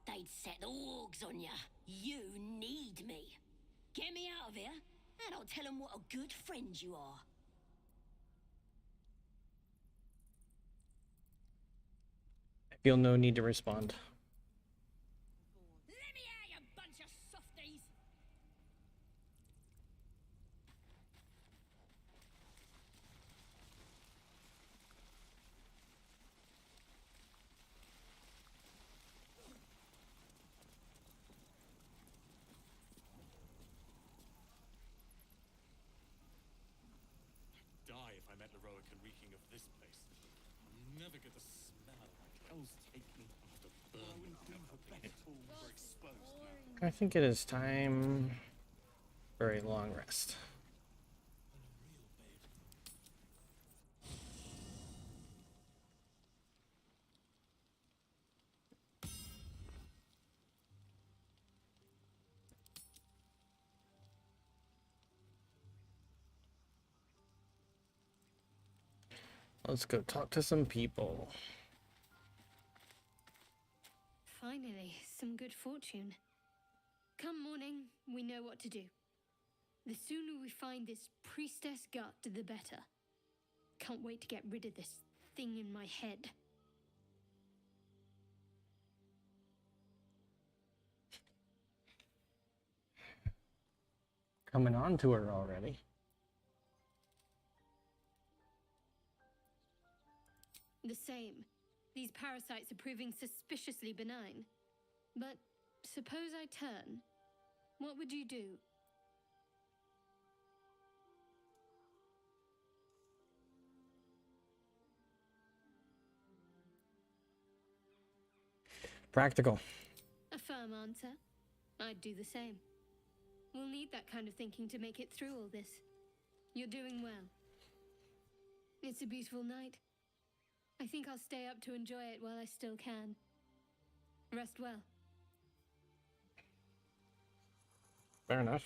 they'd set the wargs on ya. You need me. Get me out of here, and I'll tell them what a good friend you are. I feel no need to respond. Let me out, you bunch of softies! Die if I met Heroic and reeking of this place. I'll never get the smell like hell's taking after burning for exposed. I think it is time for a long rest. Let's go talk to some people. Finally, some good fortune. Come morning, we know what to do. The sooner we find this priestess gut, the better. Can't wait to get rid of this thing in my head. Coming on to her already. The same. These parasites are proving suspiciously benign. But suppose I turn. What would you do? Practical. A firm answer. I'd do the same. We'll need that kind of thinking to make it through all this. You're doing well. It's a beautiful night. I think I'll stay up to enjoy it while I still can. Rest well. Fair enough.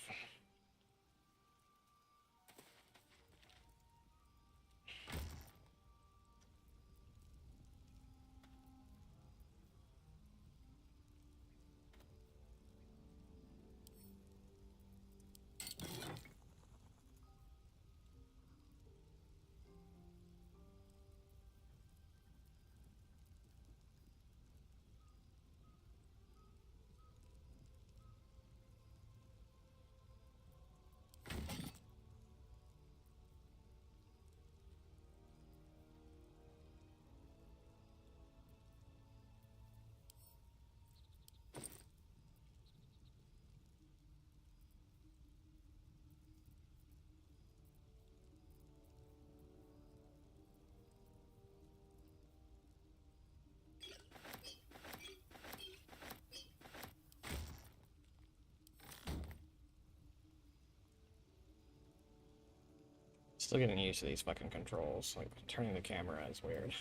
Still getting used to these fucking controls. Like, turning the camera is weird.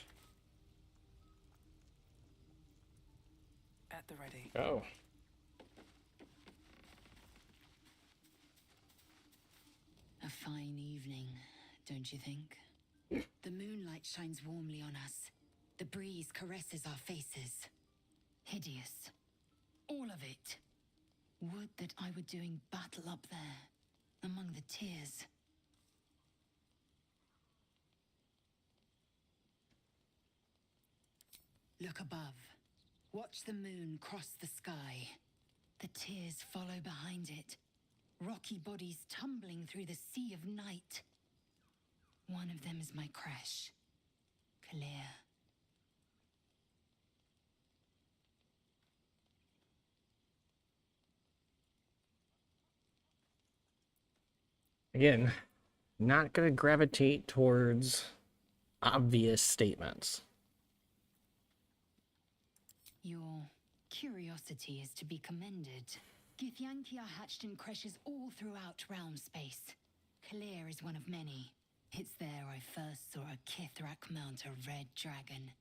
At the ready. Oh. A fine evening, don't you think? The moonlight shines warmly on us. The breeze caresses our faces. Hideous. All of it. Would that I were doing battle up there, among the tears. Look above. Watch the moon cross the sky. The tears follow behind it. Rocky bodies tumbling through the sea of night. One of them is my crash. Clear. Again, not gonna gravitate towards obvious statements. Your curiosity is to be commended. Githyanki are hatched in creches all throughout realm space. Kalir is one of many. It's there I first saw a Kithrak mount a red dragon,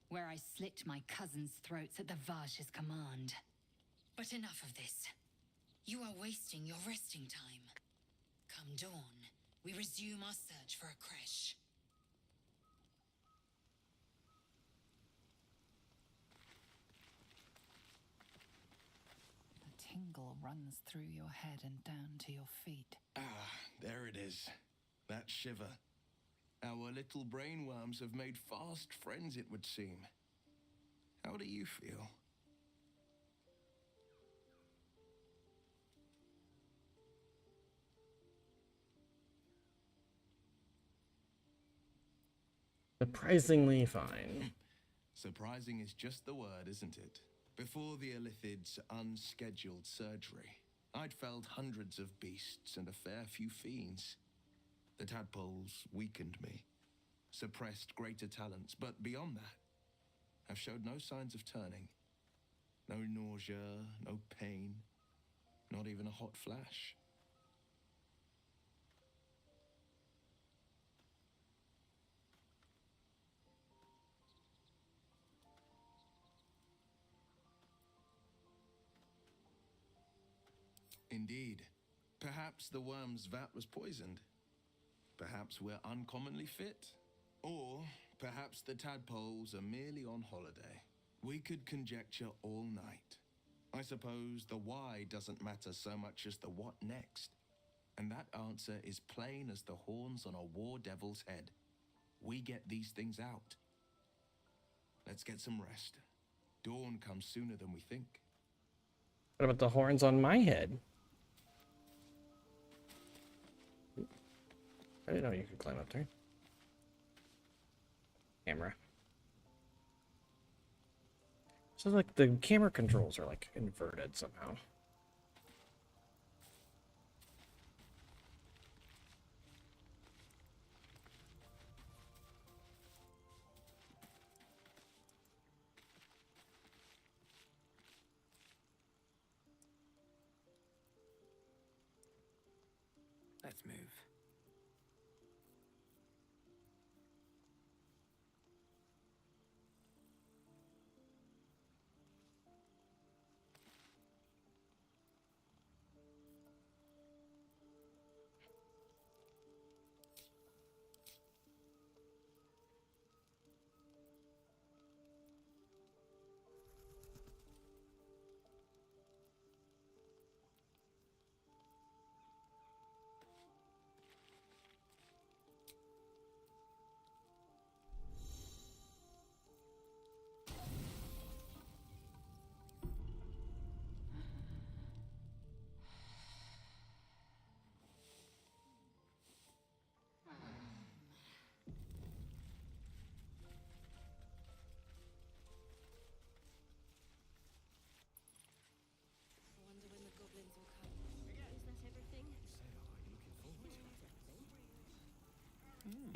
where I slit my cousins' throats at the Vash's command. But enough of this. You are wasting your resting time. Come dawn, we resume our search for a creche. runs through your head and down to your feet. Ah, there it is. That shiver. Our little brainworms have made fast friends, it would seem. How do you feel? Surprisingly fine. Surprising is just the word, isn't it? Before the Illithid's unscheduled surgery, I'd felled hundreds of beasts and a fair few fiends. The tadpoles weakened me, suppressed greater talents, but beyond that, I've showed no signs of turning. No nausea, no pain, not even a hot flash. Indeed. Perhaps the worm's vat was poisoned. Perhaps we're uncommonly fit. Or perhaps the tadpoles are merely on holiday. We could conjecture all night. I suppose the why doesn't matter so much as the what next. And that answer is plain as the horns on a war devil's head. We get these things out. Let's get some rest. Dawn comes sooner than we think. What about the horns on my head? I didn't know you could climb up there. Camera. So like the camera controls are like inverted somehow. Let's move.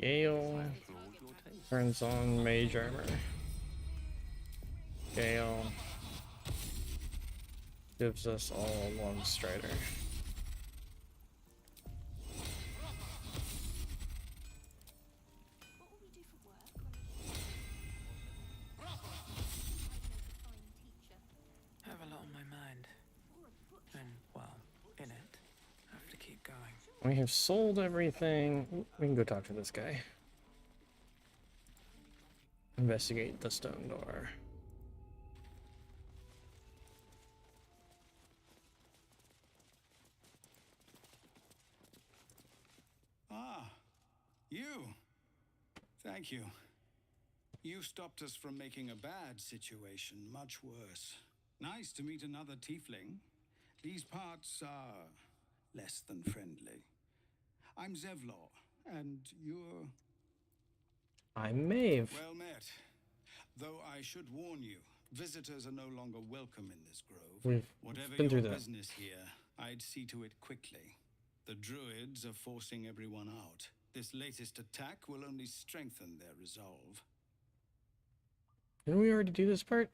Gale turns on mage armor. Gale gives us all a long strider. I have a lot on my mind. And, well, in it. I have to keep going. We have sold everything. We can go talk to this guy. Investigate the stone door. Ah, you. Thank you. You stopped us from making a bad situation much worse. Nice to meet another tiefling. These parts are less than friendly. I'm Zevlor, and you're... I'm Maeve. Well met. Though I should warn you, visitors are no longer welcome in this grove. We've Whatever been your through that. business here, I'd see to it quickly. The druids are forcing everyone out. This latest attack will only strengthen their resolve. Didn't we already do this part?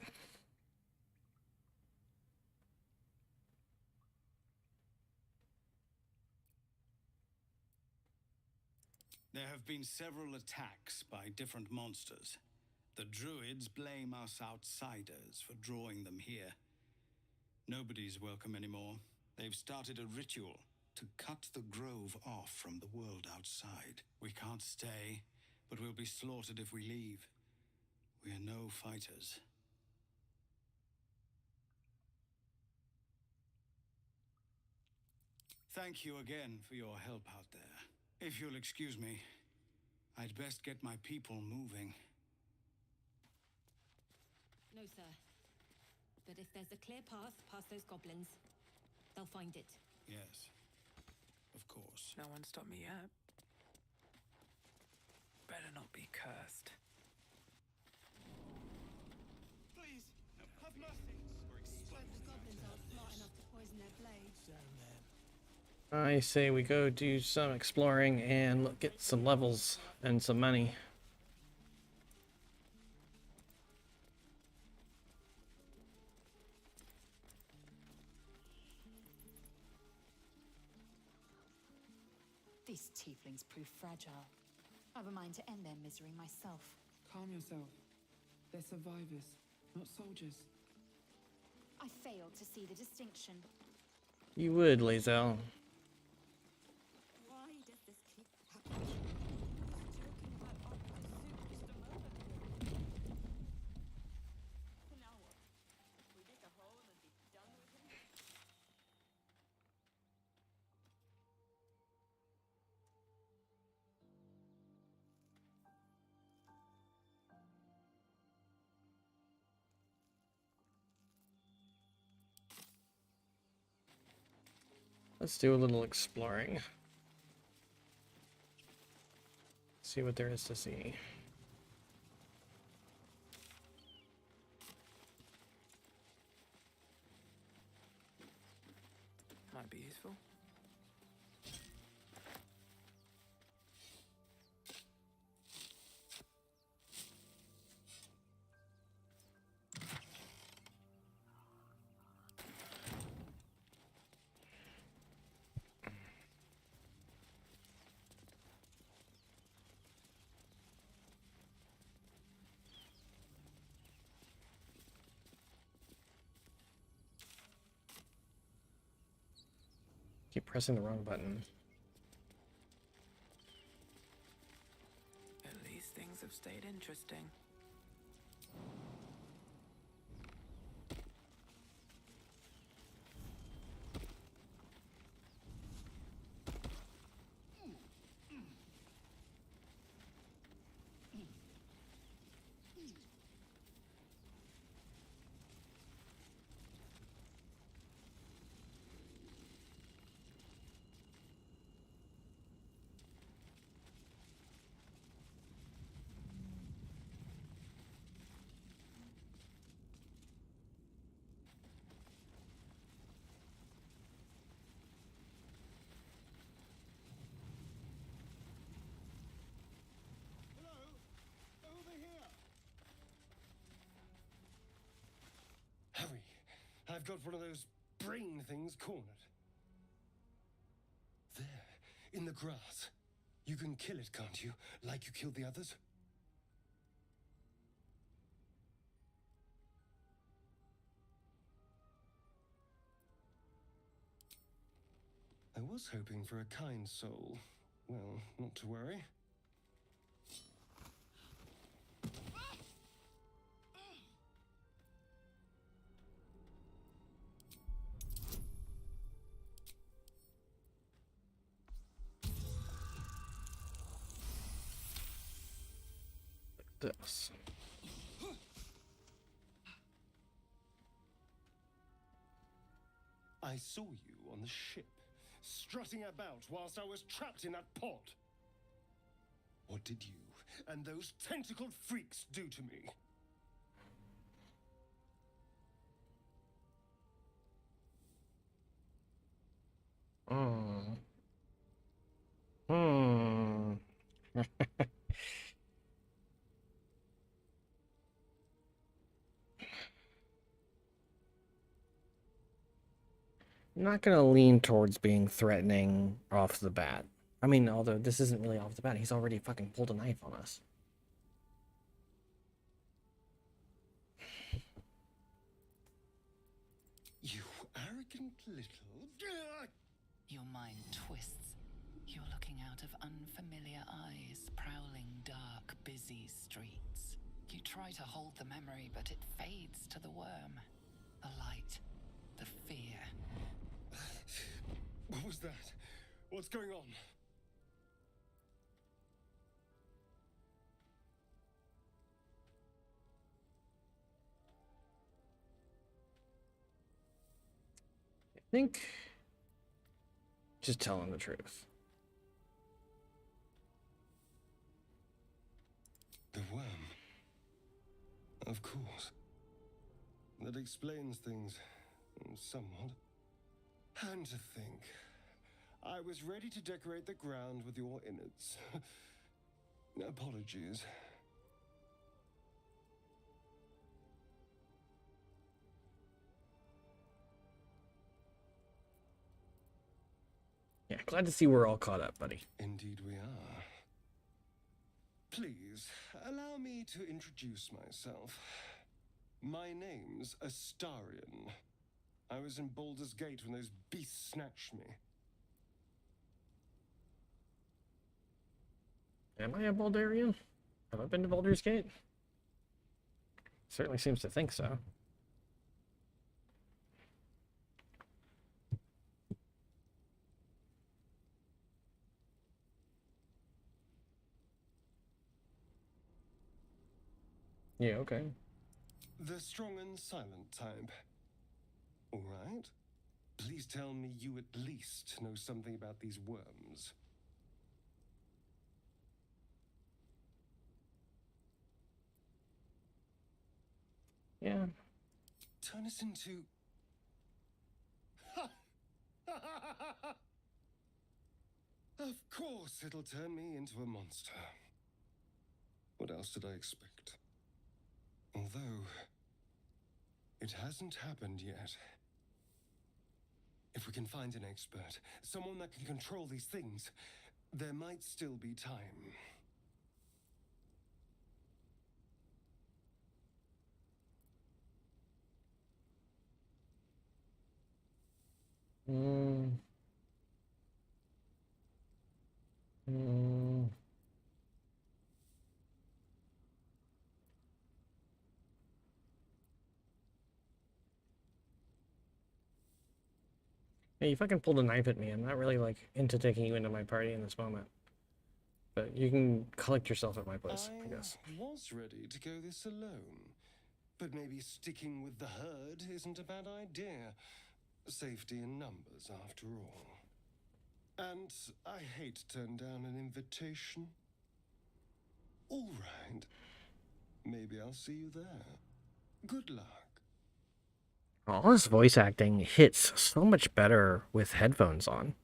There have been several attacks by different monsters. The druids blame us outsiders for drawing them here. Nobody's welcome anymore. They've started a ritual to cut the grove off from the world outside. We can't stay, but we'll be slaughtered if we leave. We're no fighters. Thank you again for your help out there. If you'll excuse me, I'd best get my people moving. No, sir. But if there's a clear path past those goblins, they'll find it. Yes, of course. No one stopped me yet. Better not be cursed. Please, have mercy. The goblins aren't smart enough to poison their blades. I say we go do some exploring and get some levels and some money. These tieflings prove fragile. I've a mind to end their misery myself. Calm yourself. They're survivors, not soldiers. I failed to see the distinction. You would, Lae'zel. Why does this keep happening? I was joking about our pursuit just a moment ago. Now what? We dig a hole and be done with him? Let's do a little exploring. See what there is to see. Might be useful. Keep pressing the wrong button. At least things have stayed interesting. Hurry! I've got one of those brain things cornered. There, in the grass. You can kill it, can't you? Like you killed the others? I was hoping for a kind soul. Well, not to worry. This. I saw you on the ship, strutting about whilst I was trapped in that pod. What did you and those tentacled freaks do to me? I'm not gonna lean towards being threatening off the bat. I mean, although this isn't really off the bat, he's already fucking pulled a knife on us. You arrogant little... Your mind twists. You're looking out of unfamiliar eyes, prowling dark, busy streets. You try to hold the memory, but it fades to the worm. The light, the fear. What was that? What's going on? I think just telling the truth. The worm. Of course. That explains things somewhat. And to think, I was ready to decorate the ground with your innards. Apologies. Yeah, glad to see we're all caught up, buddy. Indeed we are. Please, allow me to introduce myself. My name's Astarion. I was in Baldur's Gate when those beasts snatched me. Am I a Baldurian? Have I been to Baldur's Gate? Certainly seems to think so. Yeah, okay. The strong and silent type. All right. Please tell me you at least know something about these worms. Yeah. Turn us into... Of course it'll turn me into a monster. What else did I expect? Although, it hasn't happened yet. If we can find an expert, someone that can control these things, there might still be time. Hey, you fucking pulled a knife at me. I'm not really, like, into taking you into my party in this moment. But you can collect yourself at my place, I guess. I was ready to go this alone. But maybe sticking with the herd isn't a bad idea. Safety in numbers, after all. And I hate to turn down an invitation. All right. Maybe I'll see you there. Good luck. All this voice acting hits so much better with headphones on.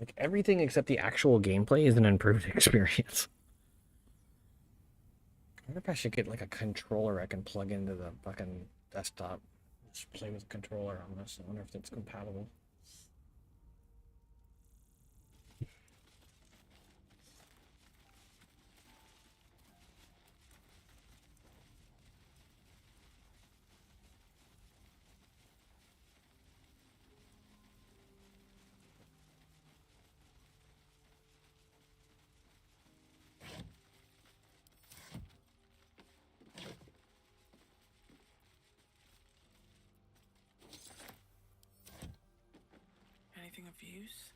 Like, everything except the actual gameplay is an improved experience. I wonder if I should get, like, a controller I can plug into the fucking desktop. Just play with a controller on this. I wonder if it's compatible. Anything of use?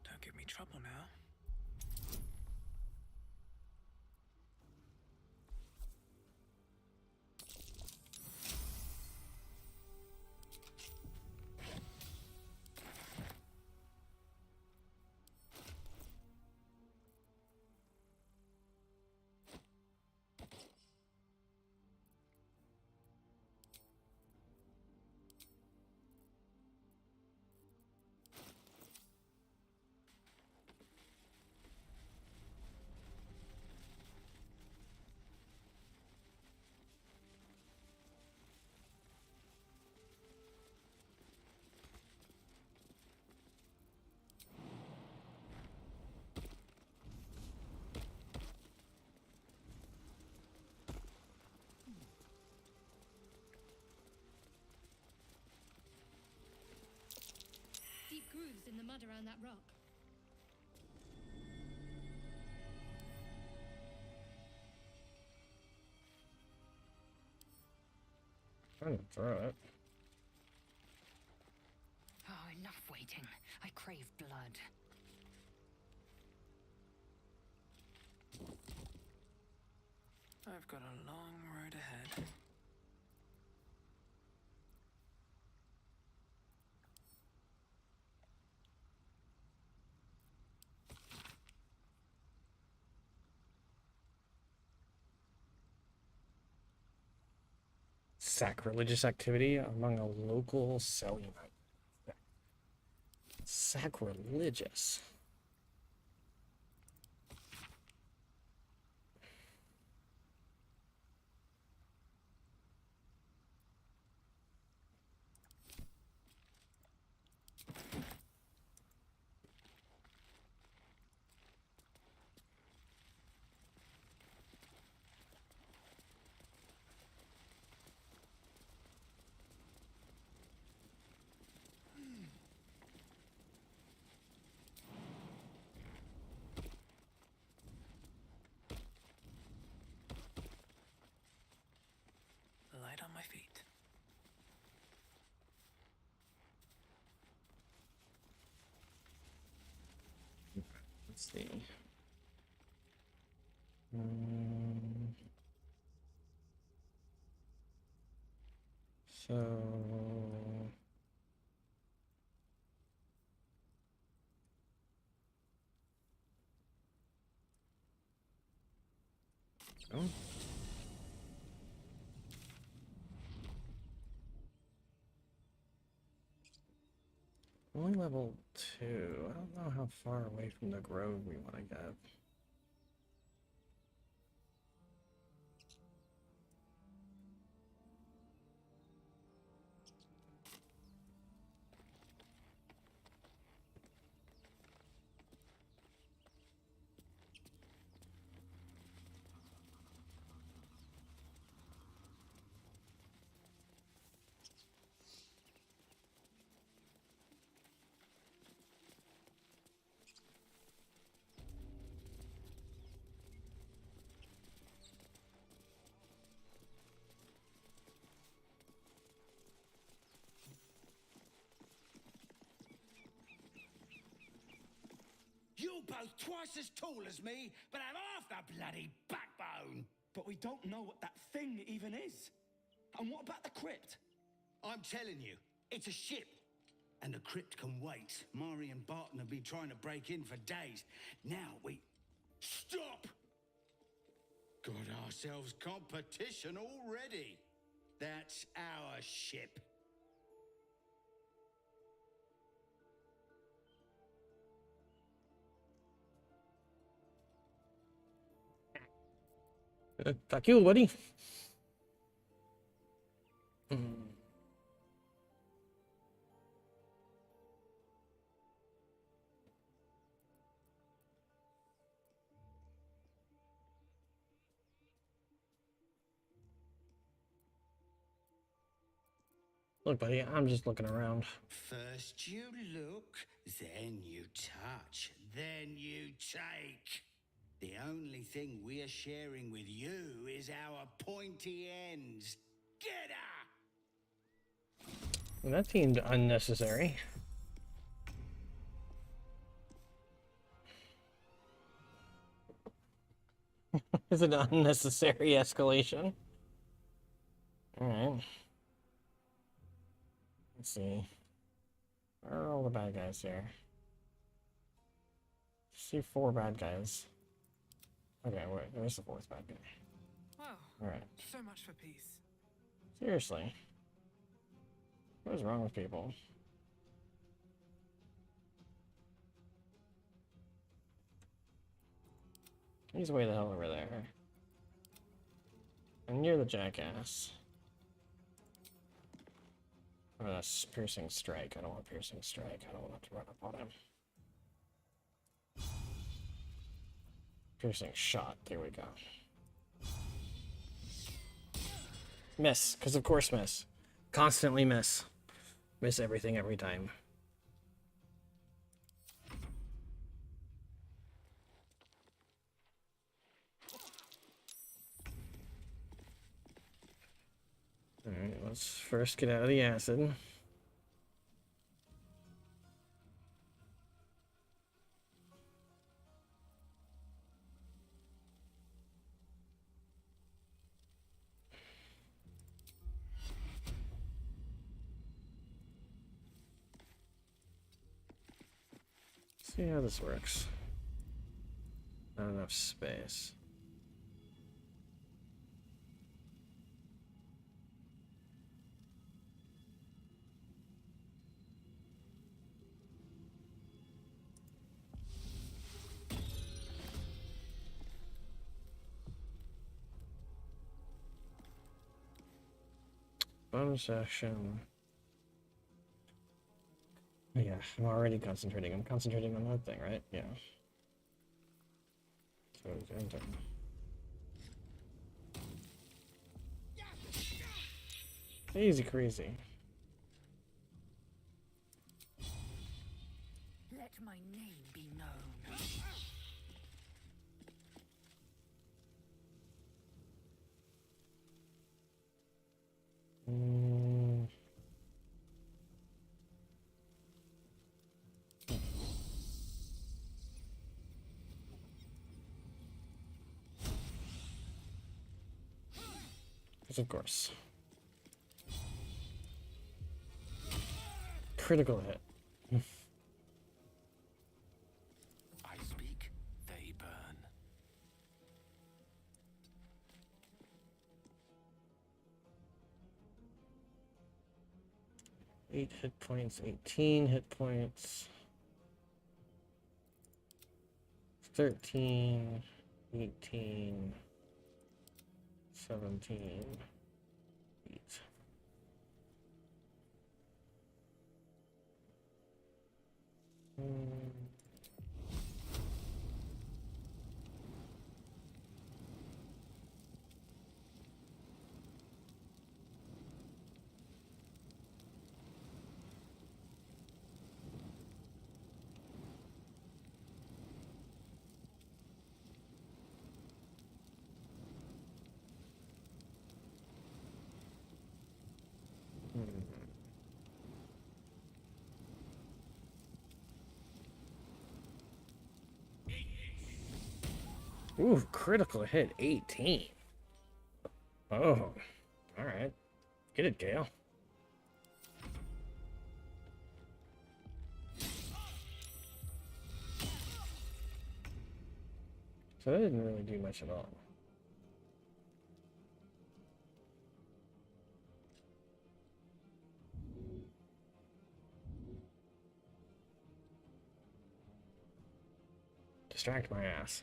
Don't give me trouble now. in the mud around that rock. Trying to throw it. Oh, enough waiting. I crave blood. I've got a long road ahead. Sacrilegious activity among a local cell unit. Sacrilegious. Light on my feet. Let's see. Um, so oh. Only level 2. I don't know how far away from the grove we want to get. You're both twice as tall as me, but have half the bloody backbone. But we don't know what that thing even is. And what about the crypt? I'm telling you, it's a ship. And the crypt can wait. Mari and Barton have been trying to break in for days. Now we... Stop! Got ourselves competition already. That's our ship. Fuck you, buddy. Look, buddy, I'm just looking around. First you look, then you touch, then you take. The only thing we're sharing with you is our pointy ends. Get her! Well, that seemed unnecessary. Is it an unnecessary escalation? Alright. Let's see. Where are all the bad guys here? I see 4 bad guys. Okay, wait, there's the 4th bad guy. Wow. Alright. So much for peace. Seriously. What is wrong with people? He's way the hell over there. And you're the jackass. Oh, that's piercing strike. I don't want piercing strike. I don't want to run up on him. Piercing shot. There we go. Miss. Because of course miss. Constantly miss. Miss everything every time. Alright, let's first get out of the acid. See how this works. Not enough space. Bonus action. Yeah, I'm already concentrating. I'm concentrating on that thing, right? Yeah. So enter. Easy crazy. Let my name be known. Yes, of course. Critical hit. I speak, they burn. 8 hit points, 18 hit points. 13, 18, 17, 8. Ooh, critical hit, 18. Oh, alright. Get it, Gale. So that didn't really do much at all. Distract my ass.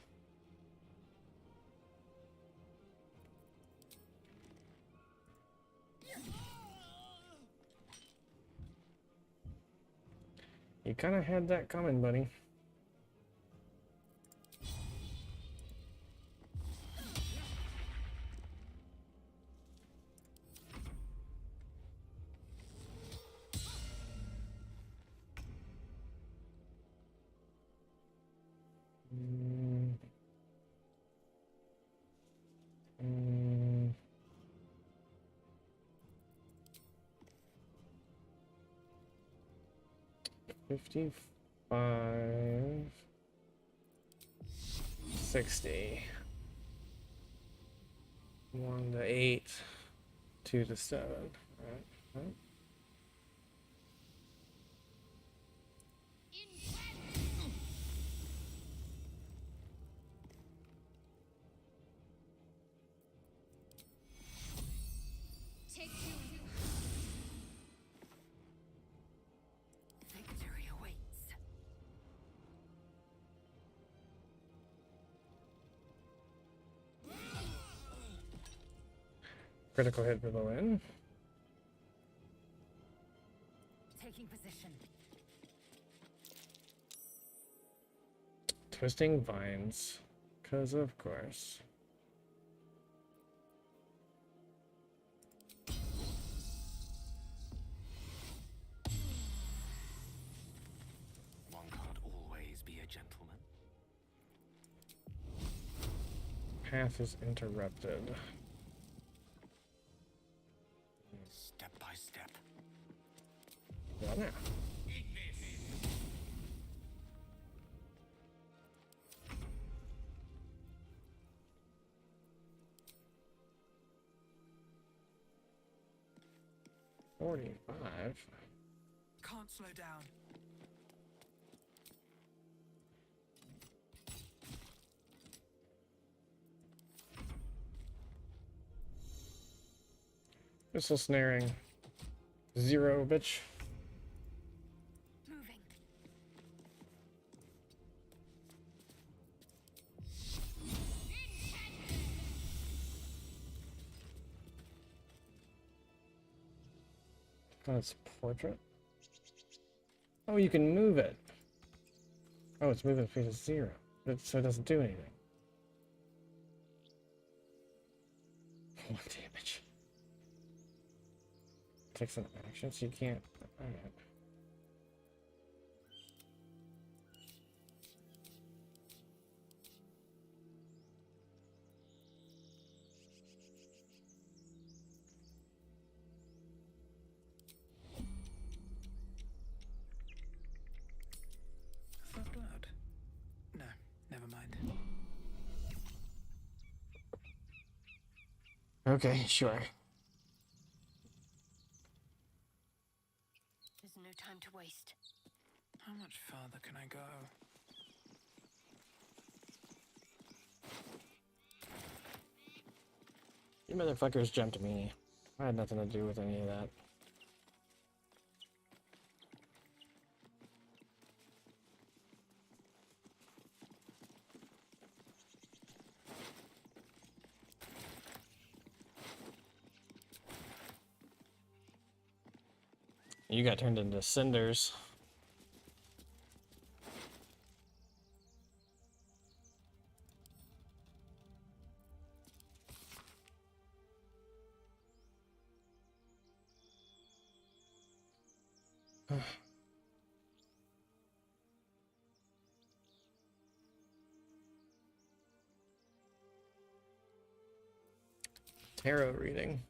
You kind of had that coming, buddy. Mm. 55, 60, 1 to 8, 2 to 7. Right. Victory awaits. Critical hit for the win. Taking position. Twisting vines, because of course. One can't always be a gentleman. Path is interrupted. Yeah, now. $45. Can't slow down. Missile snaring. 0, bitch. Moving. That's portrait. Oh, you can move it. Oh, it's moving speed is 0. So it doesn't do anything. 1 damage. Takes an action, so you can't. Alright. Is that blood? No, never mind. Okay, sure. There's no time to waste. How much farther can I go? You motherfuckers jumped me. I had nothing to do with any of that. You got turned into cinders. Tarot reading.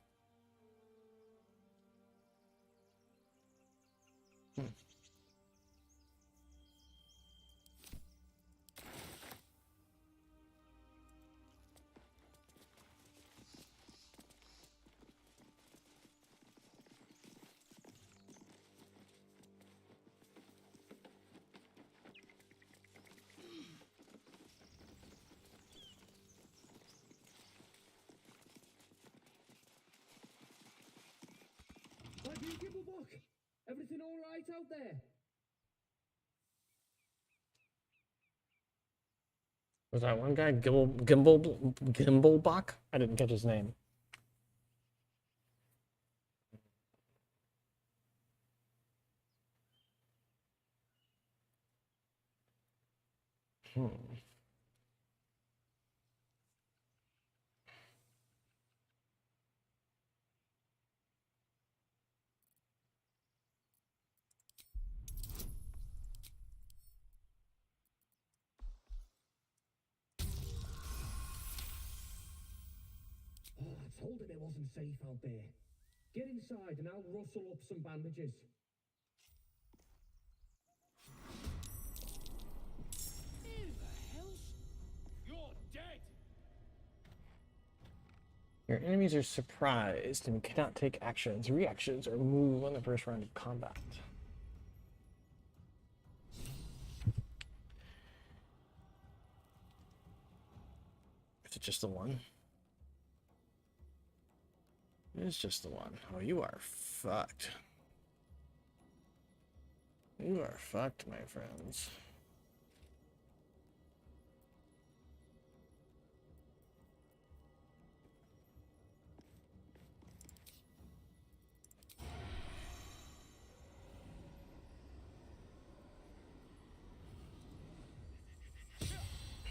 Why do you give a book? Everything all right out there? Was that one guy Gimblebach? I didn't catch his name. Oh, I told him it wasn't safe out there. Get inside and I'll rustle up some bandages. Who the hell's... You're dead! Your enemies are surprised and cannot take actions, reactions, or move on the first round of combat. Is it just the one? It is just the one. Oh, you are fucked. You are fucked, my friends.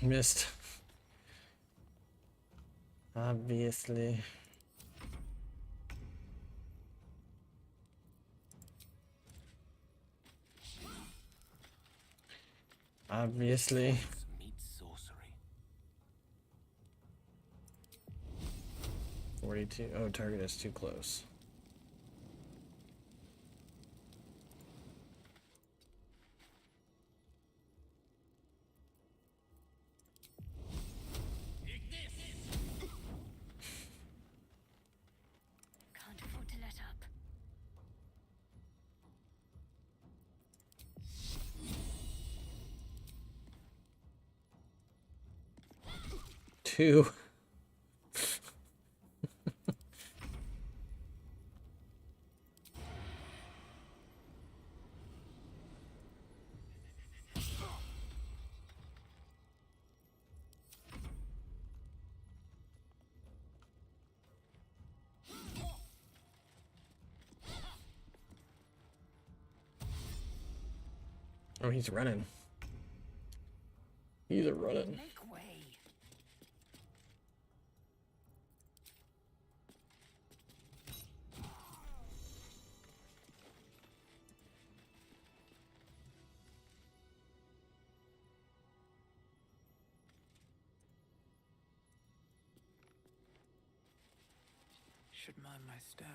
Missed. Obviously. Obviously. Meet sorcery. 42. Oh, target is too close. 2. Oh, he's running. He's a running. Make way. Should mind my step.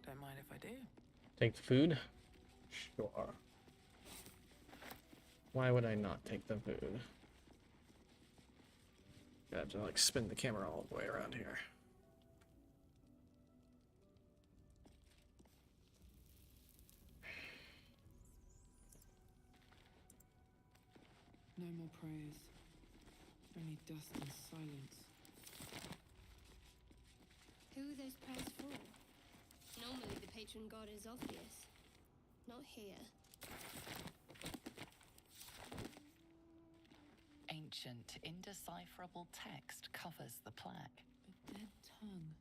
Don't mind if I do. Take the food? Sure. Why would I not take the food? I have to like spin the camera all the way around here. No more prayers. Only dust and silence. Who are those prayers for? Normally the patron god is obvious. Not here. Ancient, indecipherable text covers the plaque. A dead tongue.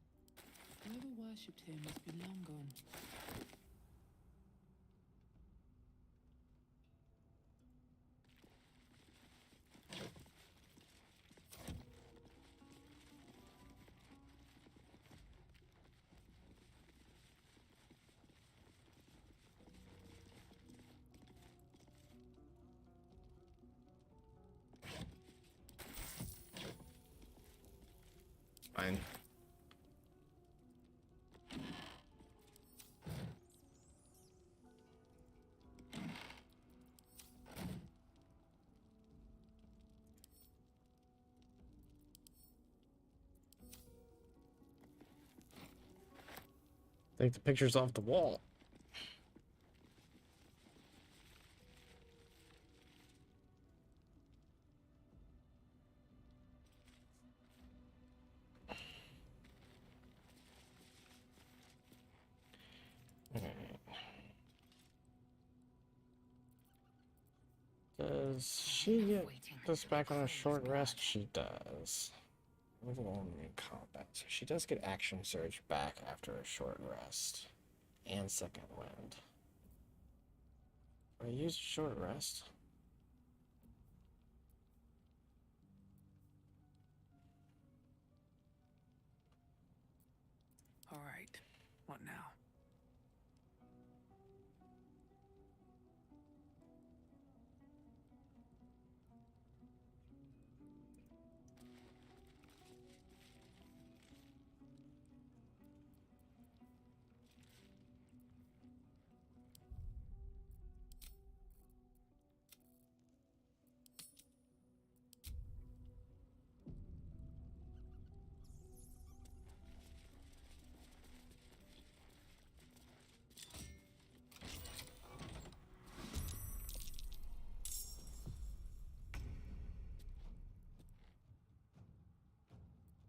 Whoever worshipped here must be long gone. Fine. Take the pictures off the wall. Does she get this back on a short rest? She does. Overall in combat. So she does get action surge back after a short rest. And second wind. I used short rest. All right. What now?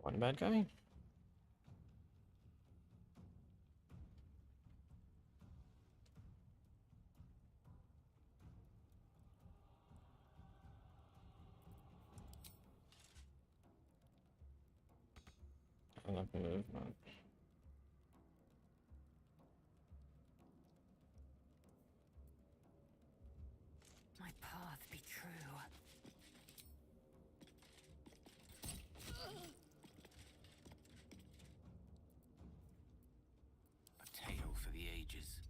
One bad guy? Enough movement. My path be true. A tale for the ages.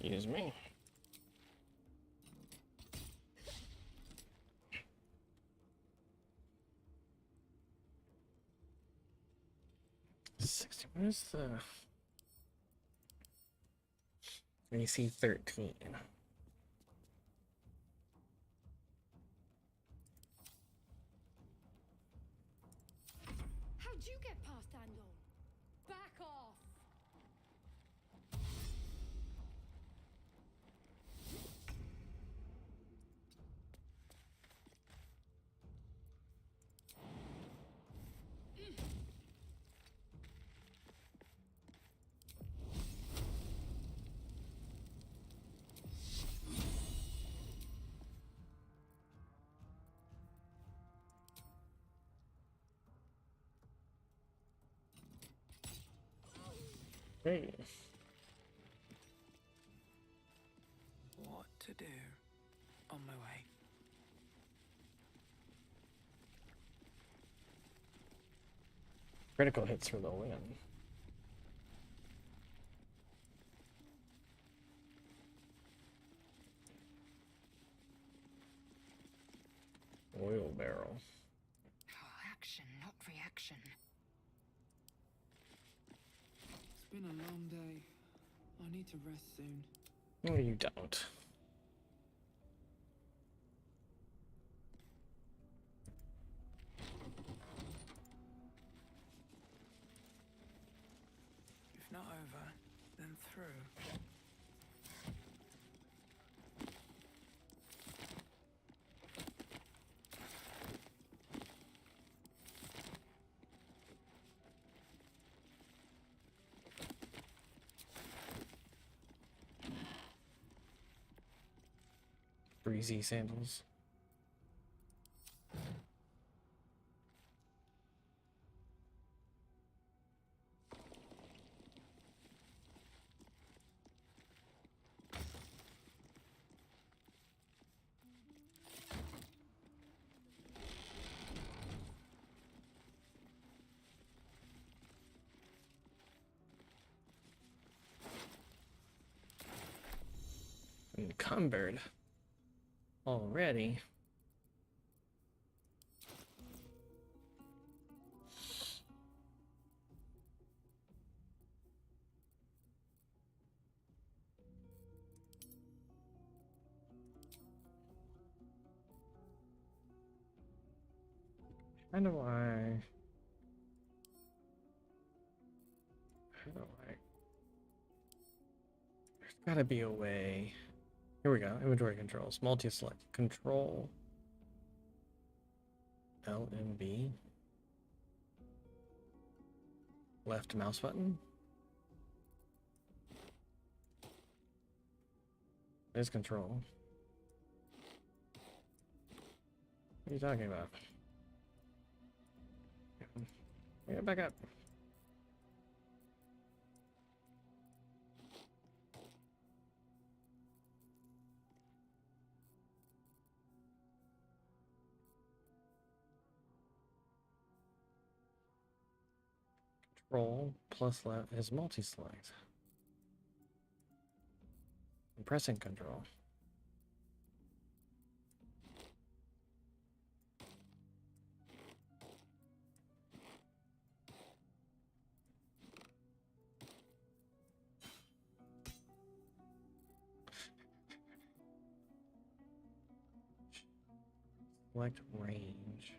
Excuse me. Where's the AC 13? How'd you get past Andor? Back off! Hey. What to do? On my way. Critical hits for the win. Oil barrel. Action, not reaction. It's been a long day. I need to rest soon. No, you don't. If not over, then through. Breezy sandals. Encumbered already. How do I there's gotta be a way. Here we go. Inventory controls. Multi-select. Control LMB. Left mouse button. There's control. What are you talking about? Yeah, back up. Control plus left is multi-select. I'm pressing control. Select range.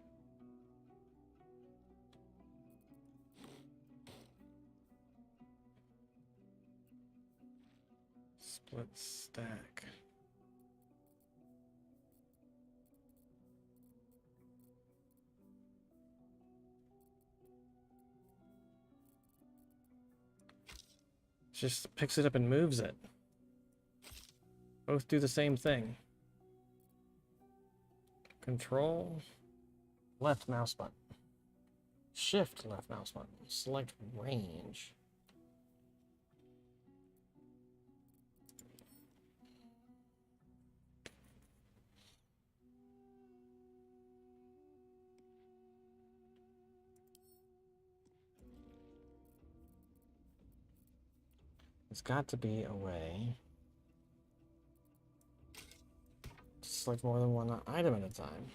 Split stack. Just picks it up and moves it. Both do the same thing. Control, left mouse button. Shift left mouse button. Select range. There's got to be a way. select more than one item at a time.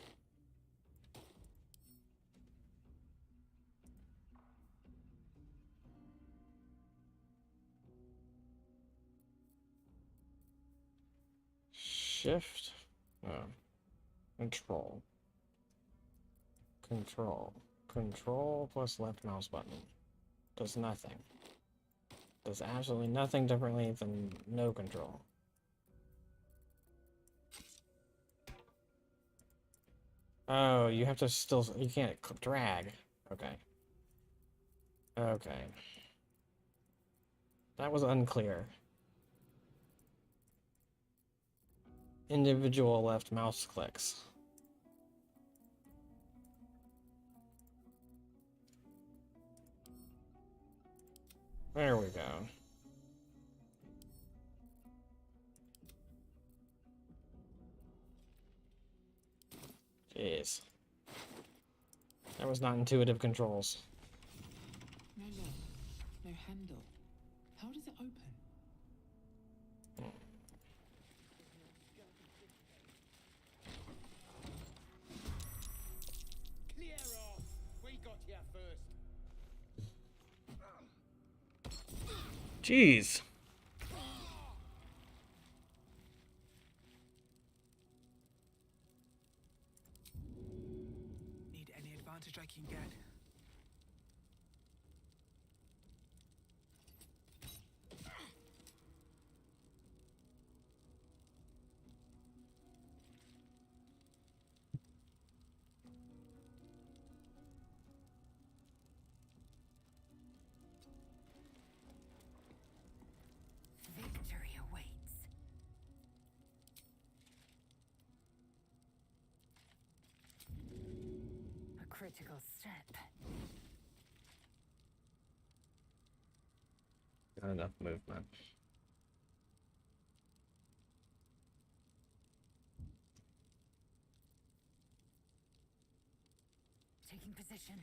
Shift? No. Control. Control. Control plus left mouse button. Does nothing. Does absolutely nothing differently than no control. Oh, you have to still, you can't drag. Okay. Okay. That was unclear. Individual left mouse clicks. There we go. Jeez. That was not intuitive controls. No lock, no handle. How does it open? Clear off! We got here first. Jeez. Need any advantage I can get. Victory awaits. A critical step. Not enough movement. Taking position.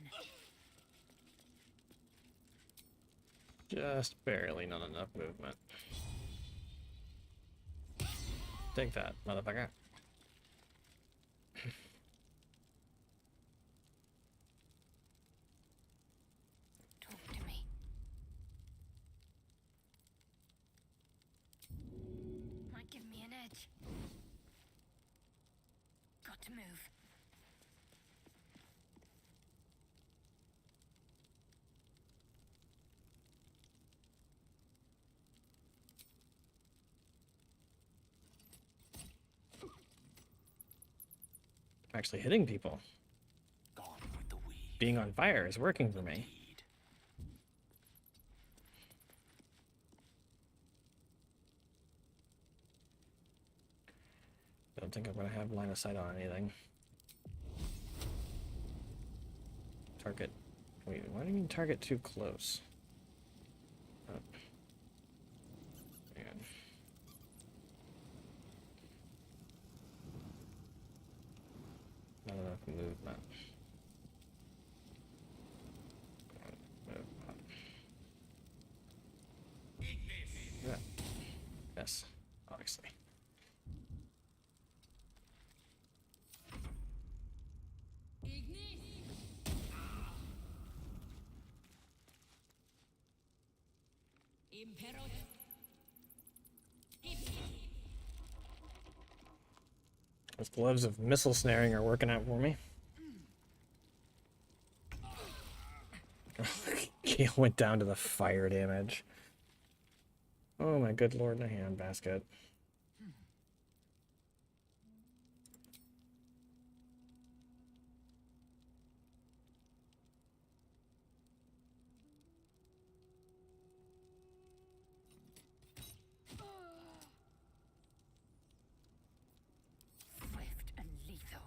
Just barely not enough movement. Take that, motherfucker. Talk to me. Might give me an edge. Got to move. Actually hitting people. Gone with the weed. Being on fire is working for me. Don't think I'm gonna have line of sight on anything. Target. Wait, why do you mean target too close? Oh. Man. Not enough movement. Yeah. Yes, obviously. Those gloves of missile snaring are working out for me. Gale went down to the fire damage. Oh my good lord in a handbasket. Swift and lethal.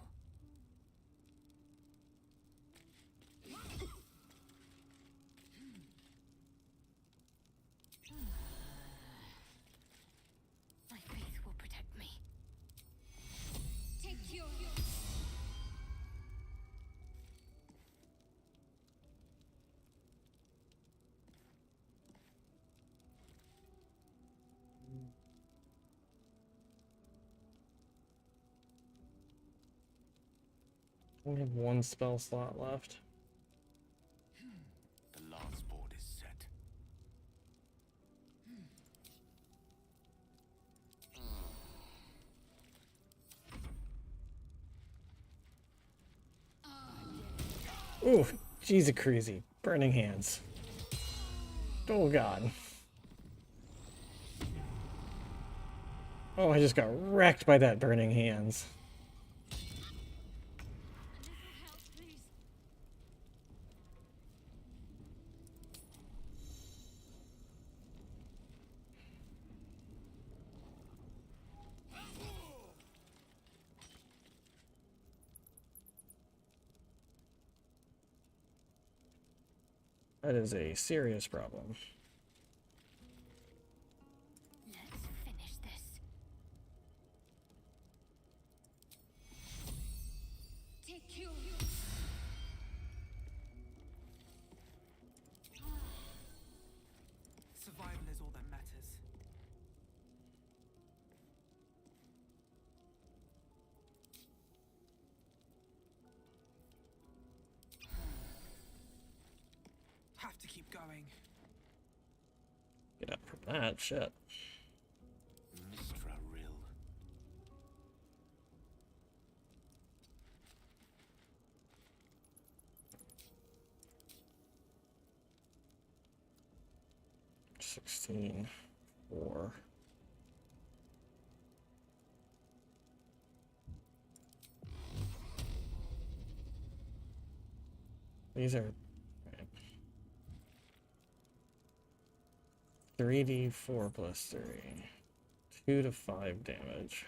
My only have one spell slot left. The last board is set. Ooh, Jesus crazy. Burning hands. Oh god. Oh, I just got wrecked by that burning hands. That is a serious problem. Let's finish this. Take you. Survival is all that matters. Have to keep going. Get up from that shit. Mistra Rill. Four. These are 3d4 plus 3. 2 to 5 damage.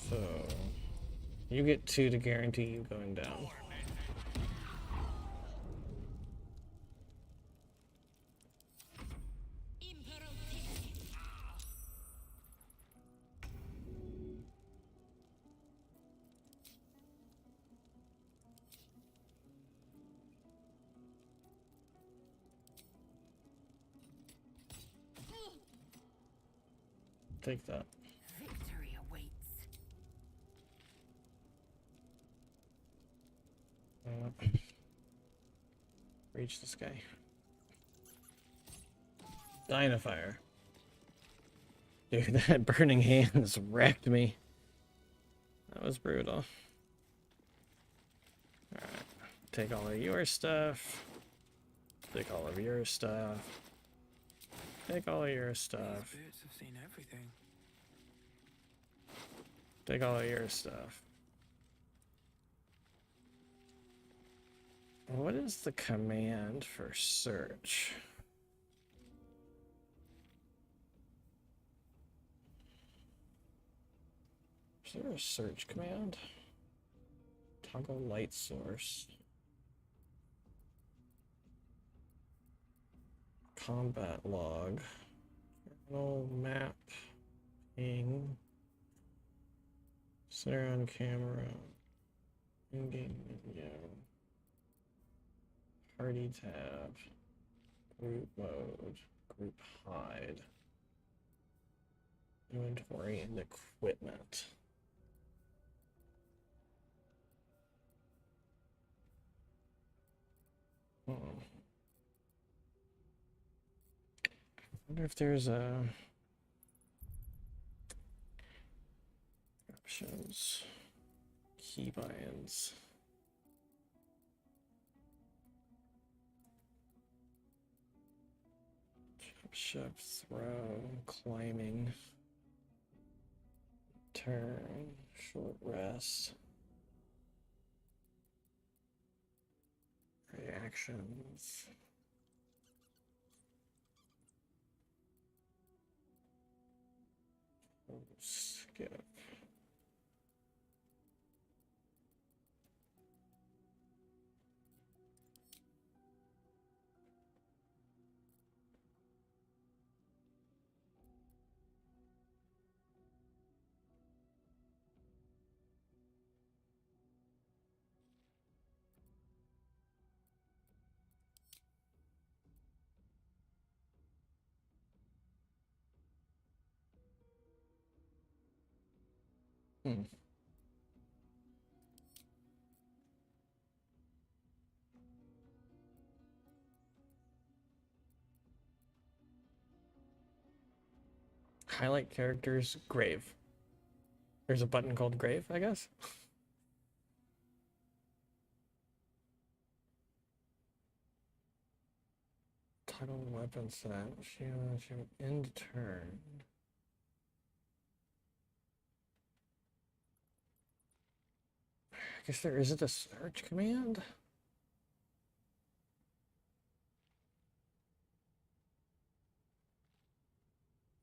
So you get 2 to guarantee you going down. Take that. Victory awaits. Reach this guy. Dynafire. Dude, that burning hands wrecked me. That was brutal. Alright. Take all of your stuff. Take all of your stuff. Take all of your stuff. These bits have seen everything. Take all of your stuff. What is the command for search? Is there a search command? Toggle light source. Combat log. Journal map. Ping. Center on camera. In-game menu. Party tab. Group mode. Group hide. Inventory and equipment. I wonder if there's a options, keybinds. Jump, shift, throw, climbing, turn, short rest, reactions. Skip. Hmm. Highlight characters, grave. There's a button called grave, I guess. Toggle weapon set. End turn. I guess there isn't a search command.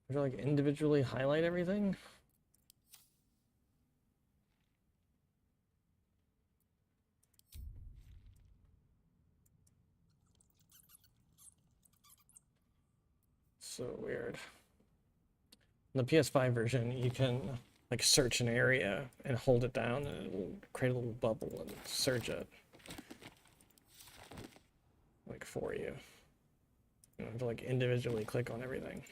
Would you like individually highlight everything? So weird. In the PS5 version, you can like search an area and hold it down and it'll create a little bubble and search it. Like for you. You don't have to like individually click on everything.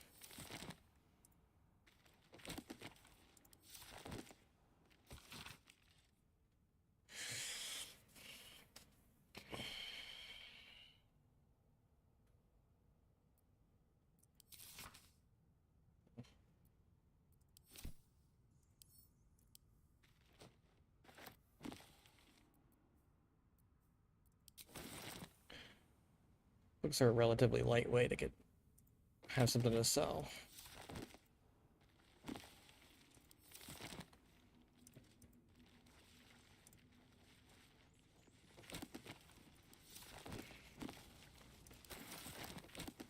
Books are relatively lightweight to have something to sell.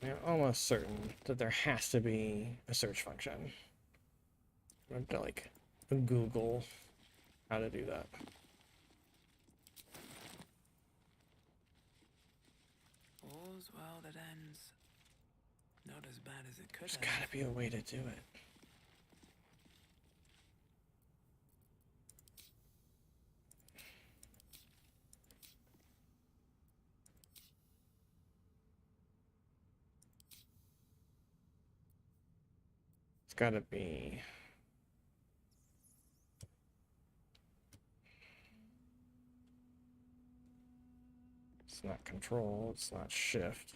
I'm almost certain that there has to be a search function. I have to like Google how to do that. All's well that ends. Not as bad as it could There's have. gotta be a way to do it. It's gotta be. It's not control, it's not shift.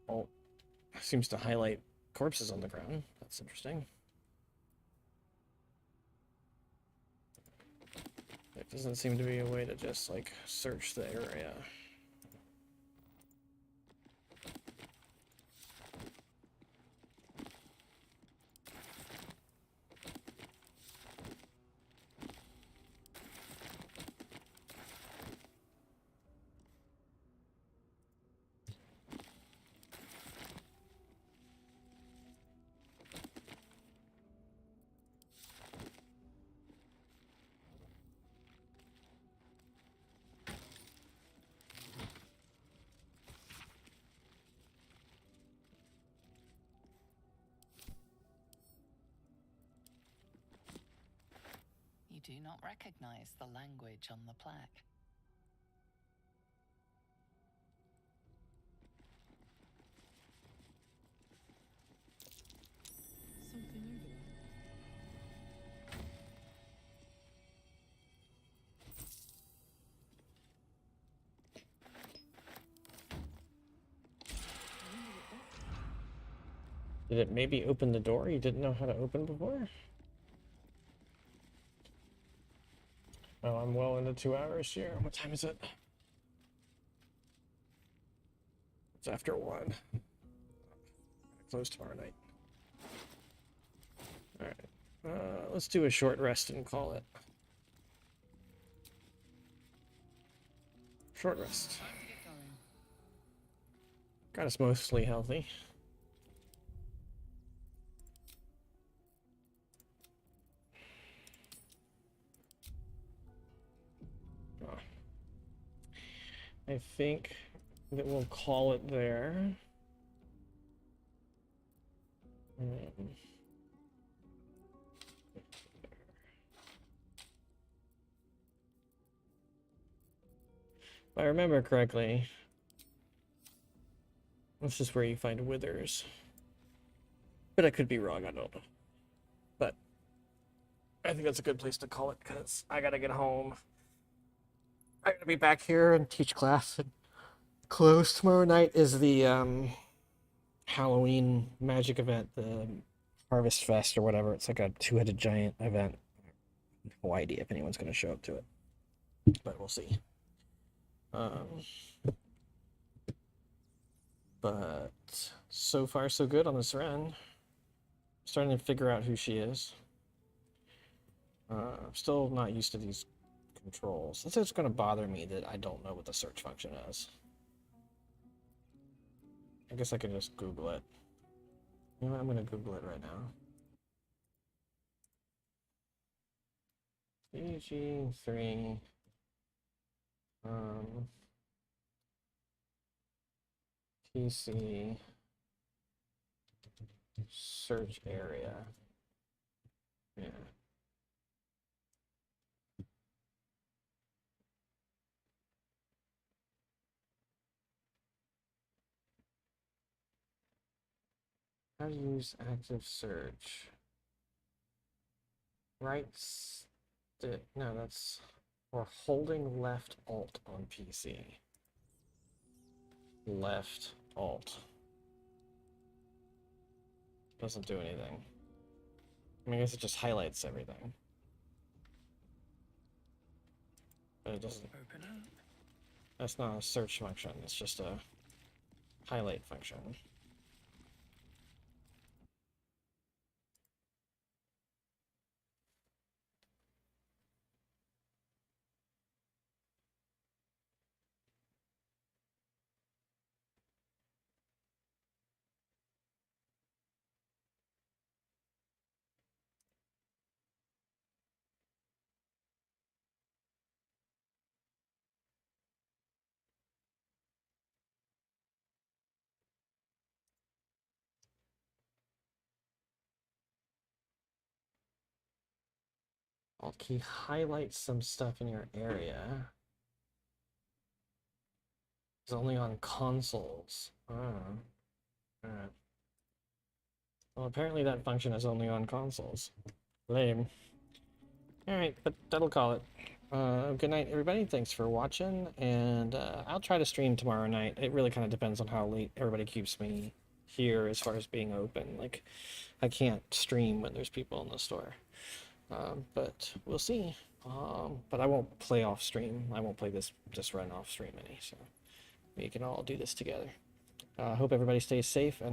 Oh, seems to highlight corpses on the ground. That's interesting. There doesn't seem to be a way to just like search the area. You do not recognize the language on the plaque. Something over there. Did it maybe open the door you didn't know how to open before? Oh, I'm well into 2 hours here. What time is it? It's after 1. Close tomorrow night. Alright. Let's do a short rest and call it. Short rest. Got us mostly healthy. I think that we'll call it there. If I remember correctly, this is where you find withers. But I could be wrong, I don't know. But I think that's a good place to call it, because I gotta get home. I gotta be back here and teach class. And close tomorrow night is the Halloween magic event, the Harvest Fest or whatever. It's like a two-headed giant event. No idea if anyone's gonna show up to it, but we'll see. But so far so good on this run. Starting to figure out who she is. I'm still not used to these controls. It's going to bother me that I don't know what the search function is. I guess I can just Google it. You know what? I'm going to Google it right now. BG3 PC search area. Yeah. How to use active search. Right stick. No, that's. Or holding left alt on PC. Left alt. Doesn't do anything. I mean, I guess it just highlights everything. But it doesn't. Open up. That's not a search function, it's just a highlight function. Alt key highlights some stuff in your area. It's only on consoles. Alright. Well, apparently that function is only on consoles. Lame. Alright, but that'll call it. Good night, everybody. Thanks for watching, and I'll try to stream tomorrow night. It really kind of depends on how late everybody keeps me here as far as being open. Like, I can't stream when there's people in the store. But we'll see. But I won't play off stream. I won't play this run off stream any, so we can all do this together. Hope everybody stays safe and